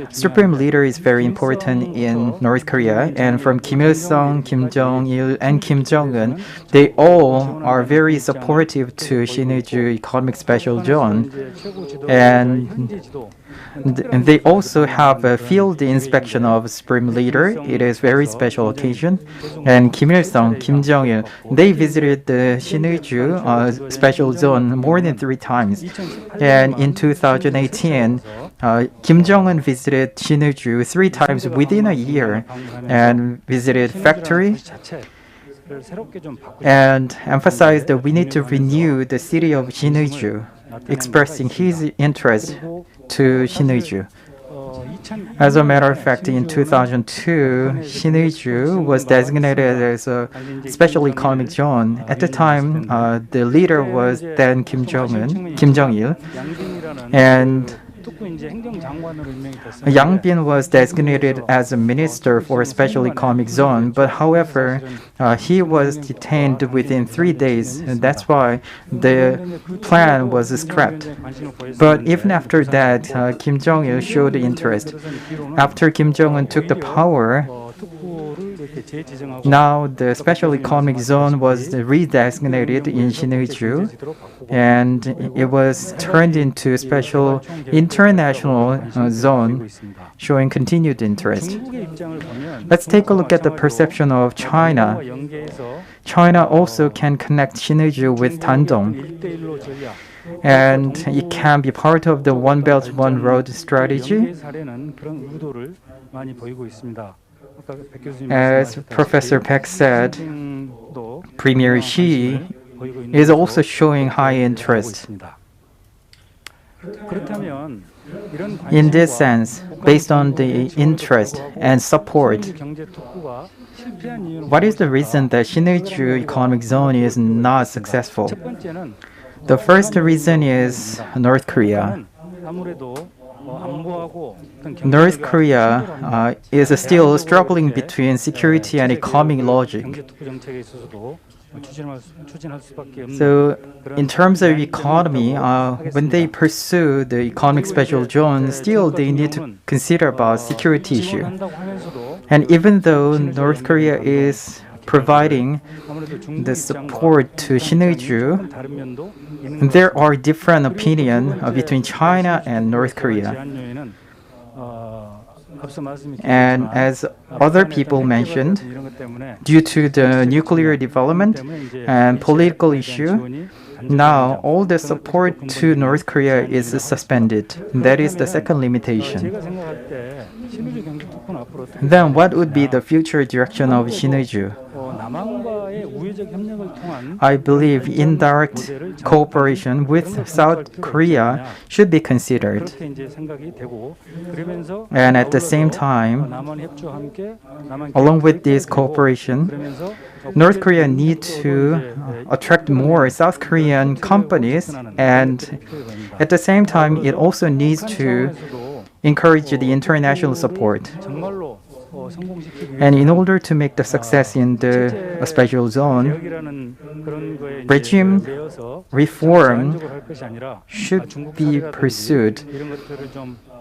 Supreme leader is very important in North Korea, and from Kim Il-sung, Kim Jong-il, and Kim Jong-un, they all are very supportive to Sinui-ju Economic Special Zone. And they also have a field inspection of Supreme Leader. It is very special occasion. And Kim Il-sung, Kim Jong-il, they visited the Sinui-ju special zone more than 3 times. And in 2018, Kim Jong-un visited Sinui-ju 3 times within a year and visited factory and emphasized that we need to renew the city of Sinui-ju, expressing his interest to Sinui-ju. As a matter of fact, in 2002, Sinui-ju was designated as a special economic zone. At the time, the leader was then Kim Jong-il, and Yang Bin was designated as a minister for a special economic zone, but however, he was detained within 3 days, and that's why the plan was scrapped. But even after that, Kim Jong-il showed interest. After Kim Jong-un took the power, now the special economic zone was redesignated in Sinui-ju, and it was turned into a special international zone, showing continued interest. Let's take a look at the perception of China. China also can connect Sinui-ju with Dandong. and it can be part of the One Belt, One Road strategy. As Professor Peck said, Premier Xi is also showing high interest. In this sense, based on the interest and support, what is the reason that Sinŭiju economic zone is not successful? The first reason is North Korea. North Korea is still struggling between security and economic logic. So, in terms of economy, when they pursue the economic special zone, still they need to consider about security issue. And even though North Korea is providing the support to Sinŭiju, there are different opinions between China and North Korea. And as other people mentioned, due to the nuclear development and political issue, now all the support to North Korea is suspended. That is the second limitation. Then what would be the future direction of Sinŭiju? I believe indirect cooperation with South Korea should be considered. And at the same time, along with this cooperation, North Korea needs to attract more South Korean companies, and at the same time, it also needs to encourage the international support. And in order to make the success in the special zone, regime reform should be pursued.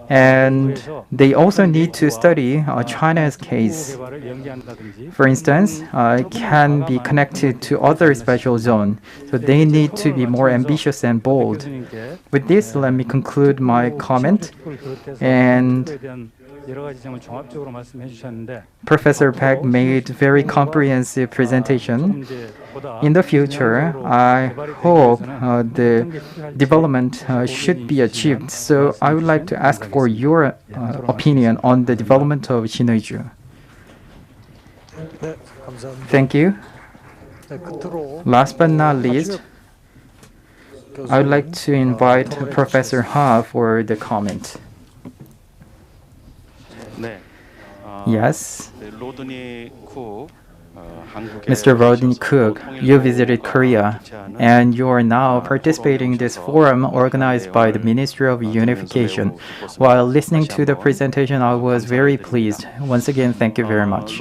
And they also need to study China's case. For instance, it can be connected to other special zones. So they need to be more ambitious and bold. With this, let me conclude my comment. And Professor Peck made very comprehensive presentation. In the future, I hope the development should be achieved. So I would like to ask for your opinion on the development of Sinŭiju. Thank you. Last but not least, I would like to invite Professor Ha for the comment. Yes. Mr. Rodney Cook, you visited Korea, and you are now participating in this forum organized by the Ministry of Unification. While listening to the presentation, I was very pleased. Once again, thank you very much.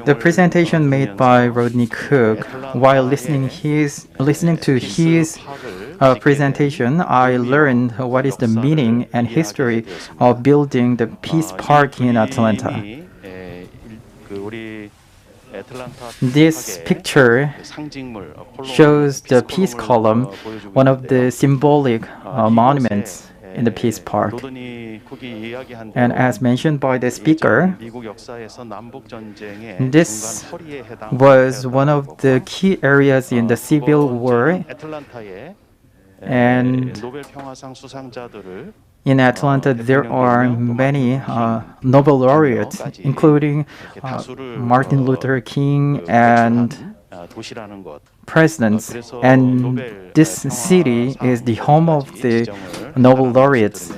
The presentation made by Rodney Cook, while listening to his presentation, I learned what is the meaning and history of building the Peace Park in Atlanta. This picture shows the Peace Column, one of the symbolic monuments in the Peace Park. And as mentioned by the speaker, this was one of the key areas in the Civil War. And in Atlanta, there are many Nobel laureates, including Martin Luther King and presidents. And this city is the home of the Nobel laureates.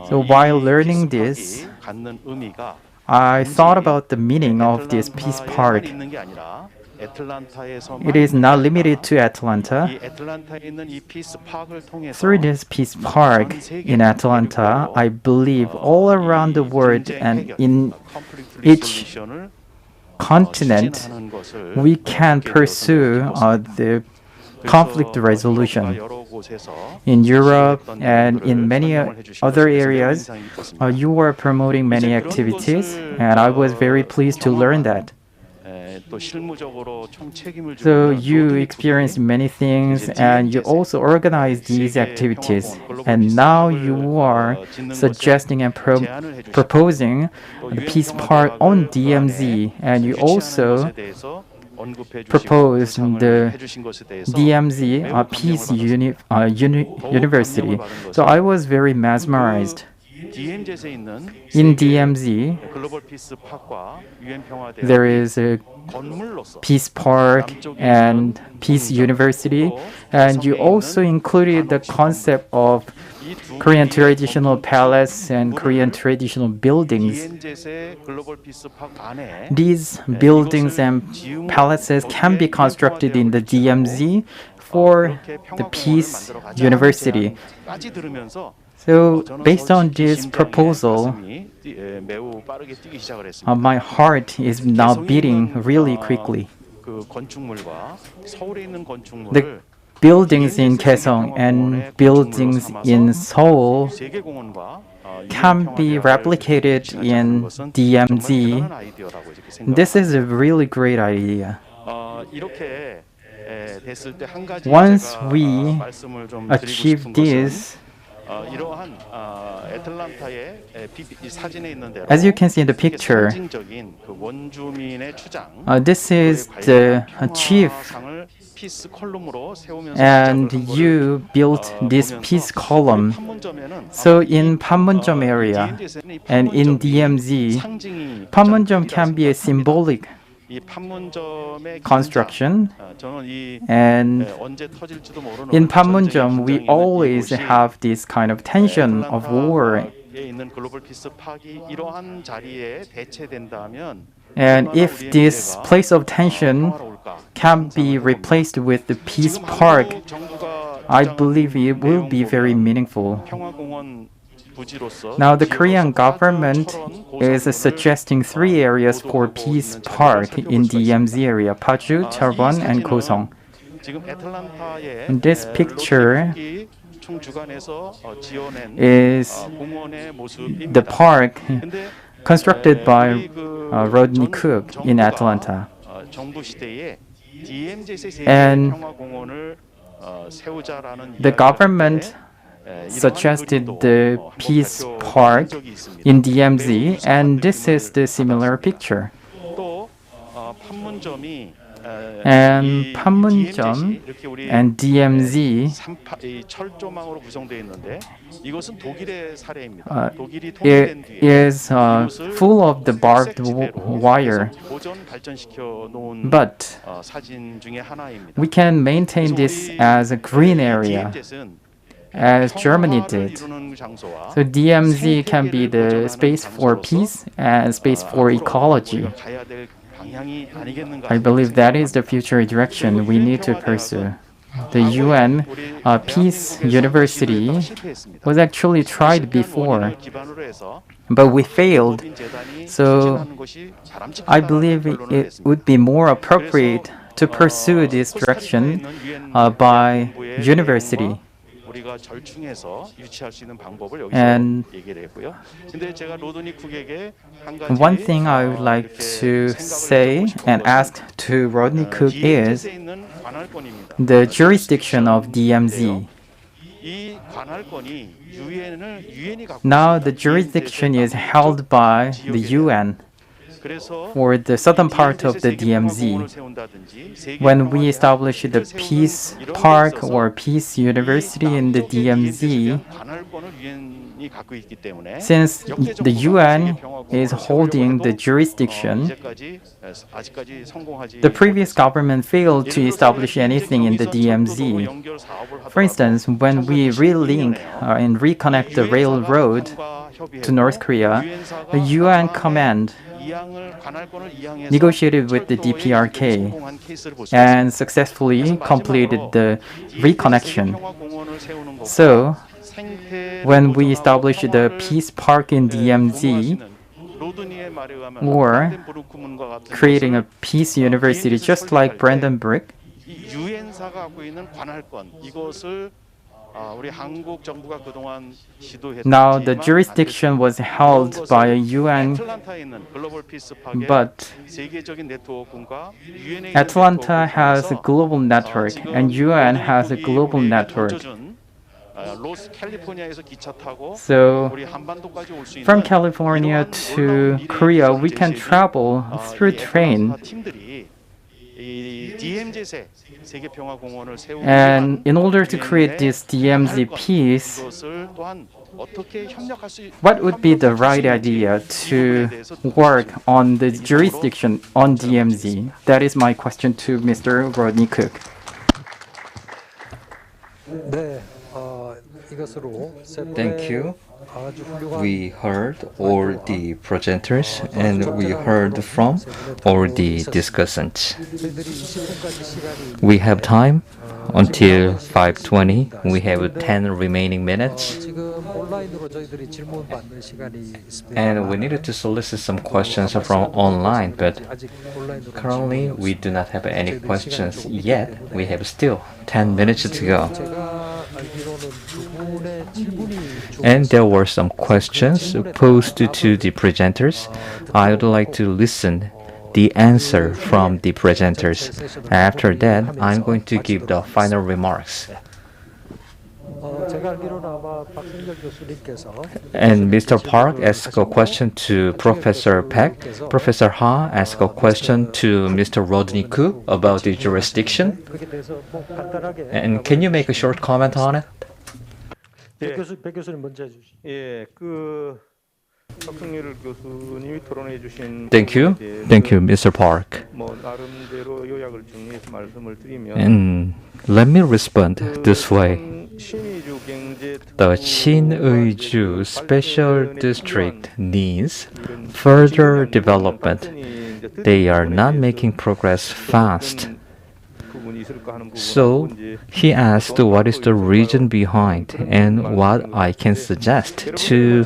So while learning this, I thought about the meaning of this Peace Park. It is not limited to Atlanta. Through this Peace Park in Atlanta, I believe all around the world and in each continent, we can pursue the conflict resolution. In Europe and in many other areas, you are promoting many activities, and I was very pleased to learn that. So you experienced many things and you also organized these activities. And now you are suggesting and proposing the Peace Park on DMZ. And you also proposed the DMZ Peace University. So I was very mesmerized. In DMZ, there is a Peace Park and Peace University, and you also included the concept of Korean traditional palace and Korean traditional buildings. These buildings and palaces can be constructed in the DMZ for the Peace University. So, based on this proposal, my heart is now beating really quickly. The buildings in Kaesong and buildings in Seoul can be replicated in DMZ. This is a really great idea. Once we achieve this, as you can see in the picture, this is the chief, and you built this peace column. So in Panmunjom area and in DMZ, Panmunjom can be a symbolic construction, and in Panmunjom we always have this kind of tension of war. And if this place of tension can be replaced with the Peace Park, I believe it will be very meaningful. Now, the Korean government is suggesting 3 areas for Peace Park in DMZ area: Paju, Cheolwon, and Gosong. In this picture is the park constructed by Rodney Cook in Atlanta. And the government suggested the Peace Park in DMZ, and this is the similar picture. And Panmunjom and DMZ it is full of the barbed wire, but we can maintain this as a green area, as Germany did. So DMZ can be the space for peace and space for ecology. I believe that is the future direction we need to pursue. The UN Peace University was actually tried before, but we failed. So I believe it would be more appropriate to pursue this direction by university. And one thing I would like to say and ask to Rodney Cook is the jurisdiction of DMZ. Now the jurisdiction is held by the UN for the southern part of the DMZ. When we established the Peace Park or Peace University in the DMZ, since the UN is holding the jurisdiction, the previous government failed to establish anything in the DMZ. For instance, when we relink and reconnect the railroad to North Korea, the UN command negotiated with the DPRK and successfully completed the reconnection. So, when we established the Peace Park in DMZ, or creating a peace university just like Brandon Brick, now the jurisdiction was held by a UN, but Atlanta has a global network and UN has a global network. So from California to Korea, we can travel through train. And in order to create this DMZ peace, what would be the right idea to work on the jurisdiction on DMZ? That is my question to Mr. Rodney Cook. 네, 이것으로 Thank you. 아주 훌륭한 We heard all the presenters and we heard from all the discussants. 저희들이 20분까지 시간이 We have time until 5:20. We have 10 remaining minutes. 지금 온라인으로 저희들이 질문 받는 시간이 있습니다. And we needed to solicit some questions from online, but 아직 온라인으로 currently we do not have any questions yet. We have still 10 minutes to go. 제가 알기로는 두 분의 질문이 And there were some questions posed to the presenters. I would like to listen the answer from the presenters. After that, I'm going to give the final remarks. 제가 알기로는 아마 박승열 교수님께서 And Mr. Park asked a question to Professor Peck. Professor Ha asked a question to Mr. Rodney Koo about the jurisdiction. 그에 대해서 뭐 간단하게 And can you make a short comment on it? 백 교수님 먼저 해주시죠. 예, 박승일 교수님이 토론해 주신 Thank you. Thank you, Mr. Park. 뭐 나름대로 요약을 정리해서 말씀을 드리면 And let me respond this way. 신의주 경제 The Shineuju Special District needs further development. They are not making progress fast. 부분이 있을까 하는 부분. So he asked what is the reason behind and what I can suggest to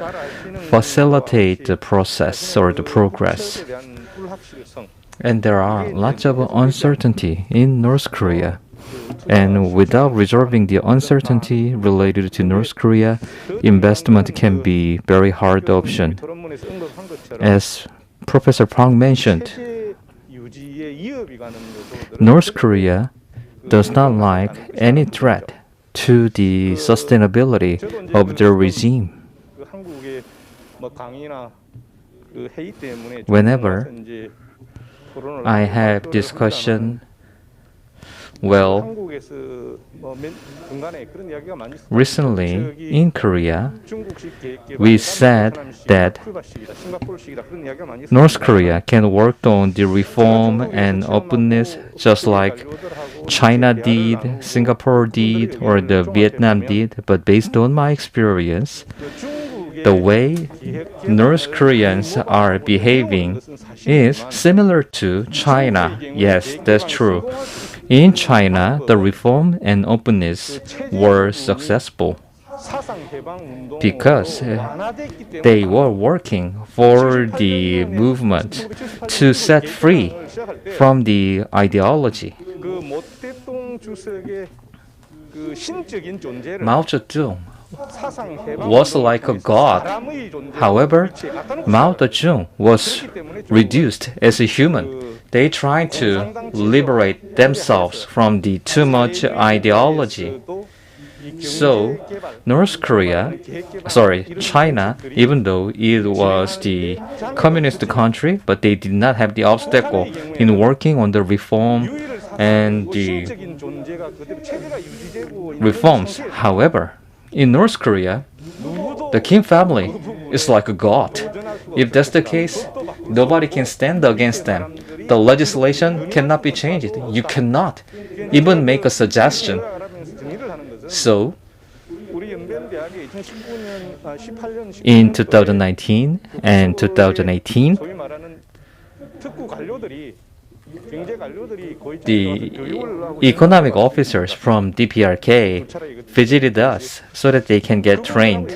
facilitate the process or the progress. And there are lots of uncertainty in North Korea. And without resolving the uncertainty related to North Korea, investment can be very hard option. As Professor Park mentioned, North Korea does not like any threat to the sustainability of the regime. Whenever I have discussion, well, recently in Korea, we said that North Korea can work on the reform and openness just like China did, Singapore did, or the Vietnam did. But based on my experience, the way North Koreans are behaving is similar to China. Yes, that's true. In China, the reform and openness were successful because they were working for the movement to set free from the ideology. Mao Zedong was like a god. However, Mao Zedong was reduced as a human. They tried to liberate themselves from the too much ideology. So, China, even though it was the communist country, but they did not have the obstacle in working on the reform and the reforms. However, in North Korea, the Kim family is like a god. If that's the case, nobody can stand against them. The legislation cannot be changed. You cannot even make a suggestion. So, in 2019 and 2018, the economic officers from DPRK visited us so that they can get trained.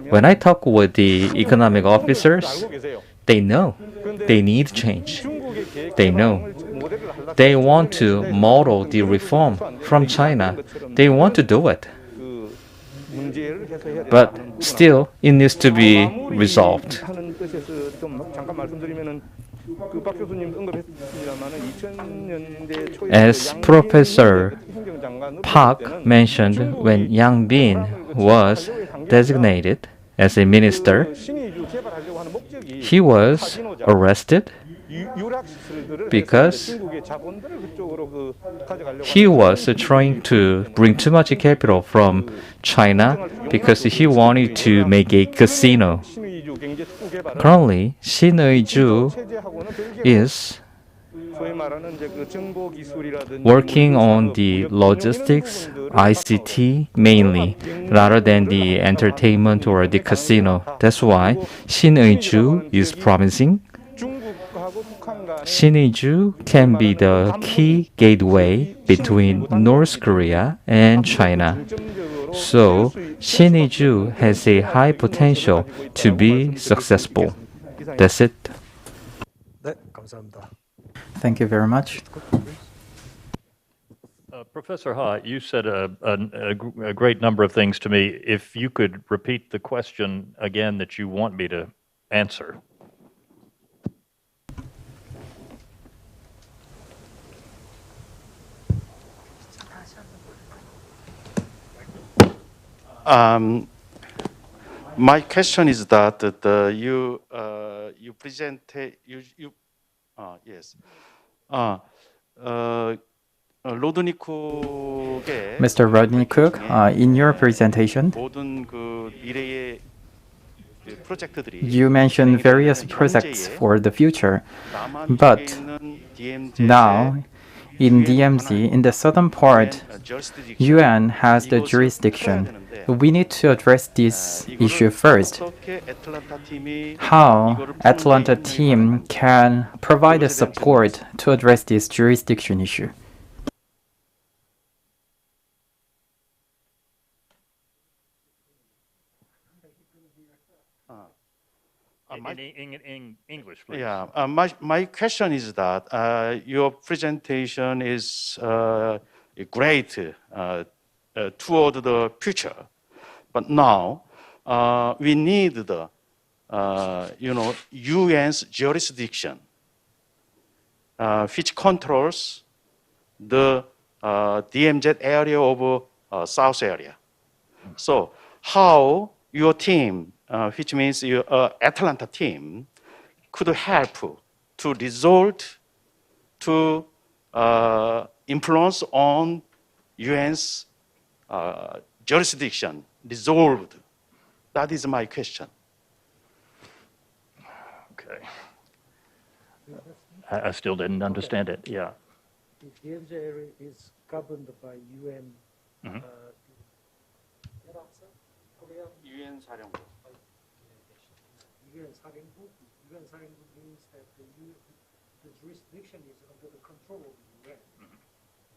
When I talk with the economic officers, they know they need change. They know they want to model the reform from China. They want to do it. But still, it needs to be resolved. As Professor Park mentioned, when Yang Bin was designated as a minister, he was arrested because he was trying to bring too much capital from China because he wanted to make a casino. Currently, Shin-Eui-ju is working on the logistics, ICT mainly, rather than the entertainment or the casino. That's why Shin-Eui-ju is promising. Shin-Eui-ju can be the key gateway between North Korea and China. So, Shin-Eui-ju has a high potential to be successful. That's it. 네, 감사합니다. Thank you very much. Professor Ha, you said a great number of things to me. If you could repeat the question again that you want me to answer. My question is that you presented yes. 로드니쿡의 Mr. Rodney Cook, in your presentation, 모든 그 미래의 프로젝트들이 you mentioned various projects for the future, but now in DMZ, in the southern part, UN has the jurisdiction. We need to address this issue first. How Atlanta team can provide the support to address this jurisdiction issue? In English, please. Yeah, my question is that your presentation is great toward the future, but now we need the UN's jurisdiction, which controls the DMZ area of South area. So how your team, which means your Atlanta team, could help to result to influence on UN's jurisdiction resolved? That is my question. Okay. I still didn't understand it. Yeah. The DMZ area is governed by UN. UN 사령부. UN 사령부. UN 사령부 means that the jurisdiction is under the control of the UN.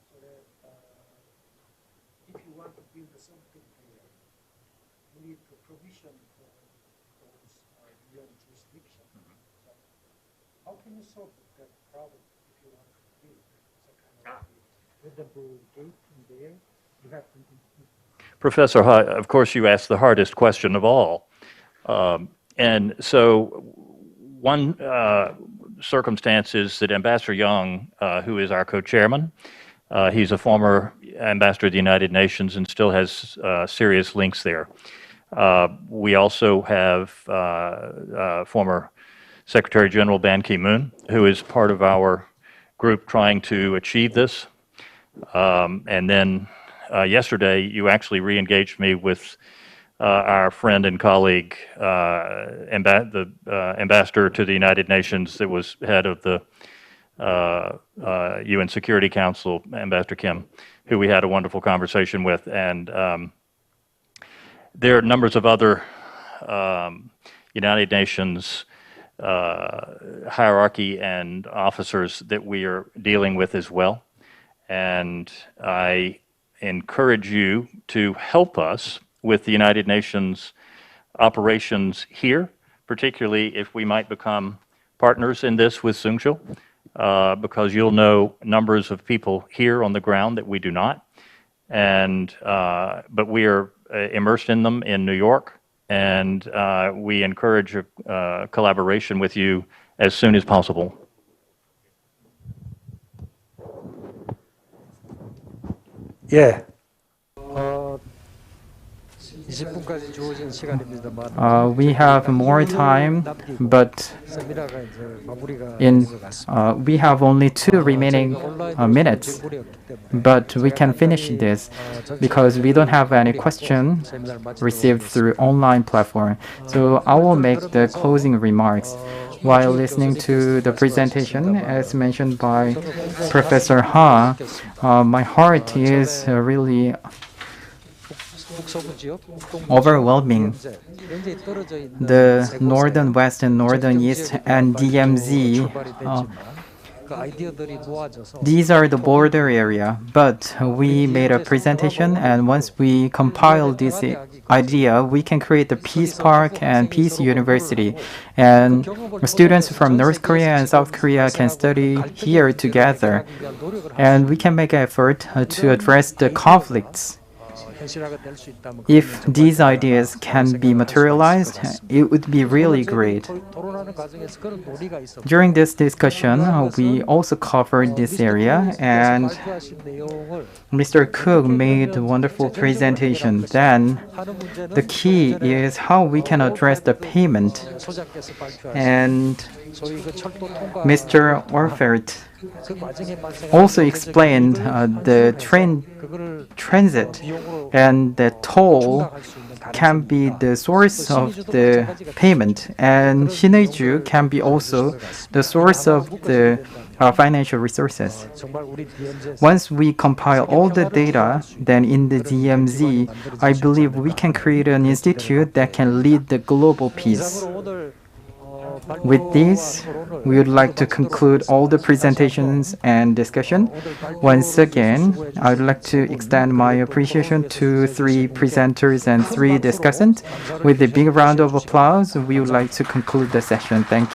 So that if you want to build something there, you need the provision for those UN jurisdiction. So how can you solve that problem if you want to build some kind of readable gate in there? You have to. Professor Ha, of course, you asked the hardest question of all. And so one circumstance is that Ambassador Young, who is our co-chairman, he's a former ambassador of the United Nations and still has serious links there. We also have former Secretary General Ban Ki-moon, who is part of our group trying to achieve this. And then yesterday, you actually re-engaged me with our friend and colleague, the ambassador to the United Nations that was head of the UN Security Council, Ambassador Kim, who we had a wonderful conversation with. And there are numbers of other United Nations hierarchy and officers that we are dealing with as well. And I encourage you to help us with the United Nations operations here, particularly if we might become partners in this with Soongsil, because you'll know numbers of people here on the ground that we do not. And but we are immersed in them in New York, and we encourage a collaboration with you as soon as possible. 예. 20분까지 주어진 시간입니다만 We have more time, but 세미나가 이제 마무리가 in 된 것 같습니다. we have only 2 remaining minutes, but we can finish this because we don't have any question received through online platform. So I will make the closing remarks. While listening to the presentation, as mentioned by Professor Ha, my heart is really overwhelming. The Northern West and Northern East and DMZ, these are the border area, but we made a presentation, and once we compile this idea, we can create the Peace Park and Peace University. And students from North Korea and South Korea can study here together, and we can make an effort to address the conflicts. If these ideas can be materialized, it would be really great. During this discussion, we also covered this area, and Mr. Cook made a wonderful presentation. Then, the key is how we can address the payment. And Mr. Orfert also explained the transit, and the toll can be the source of the payment, and Sinuiju can be also the source of the financial resources. Once we compile all the data, then in the DMZ, I believe we can create an institute that can lead the global peace. With this, we would like to conclude all the presentations and discussion. Once again, I would like to extend my appreciation to 3 presenters and 3 discussants. With a big round of applause, we would like to conclude the session. Thank you.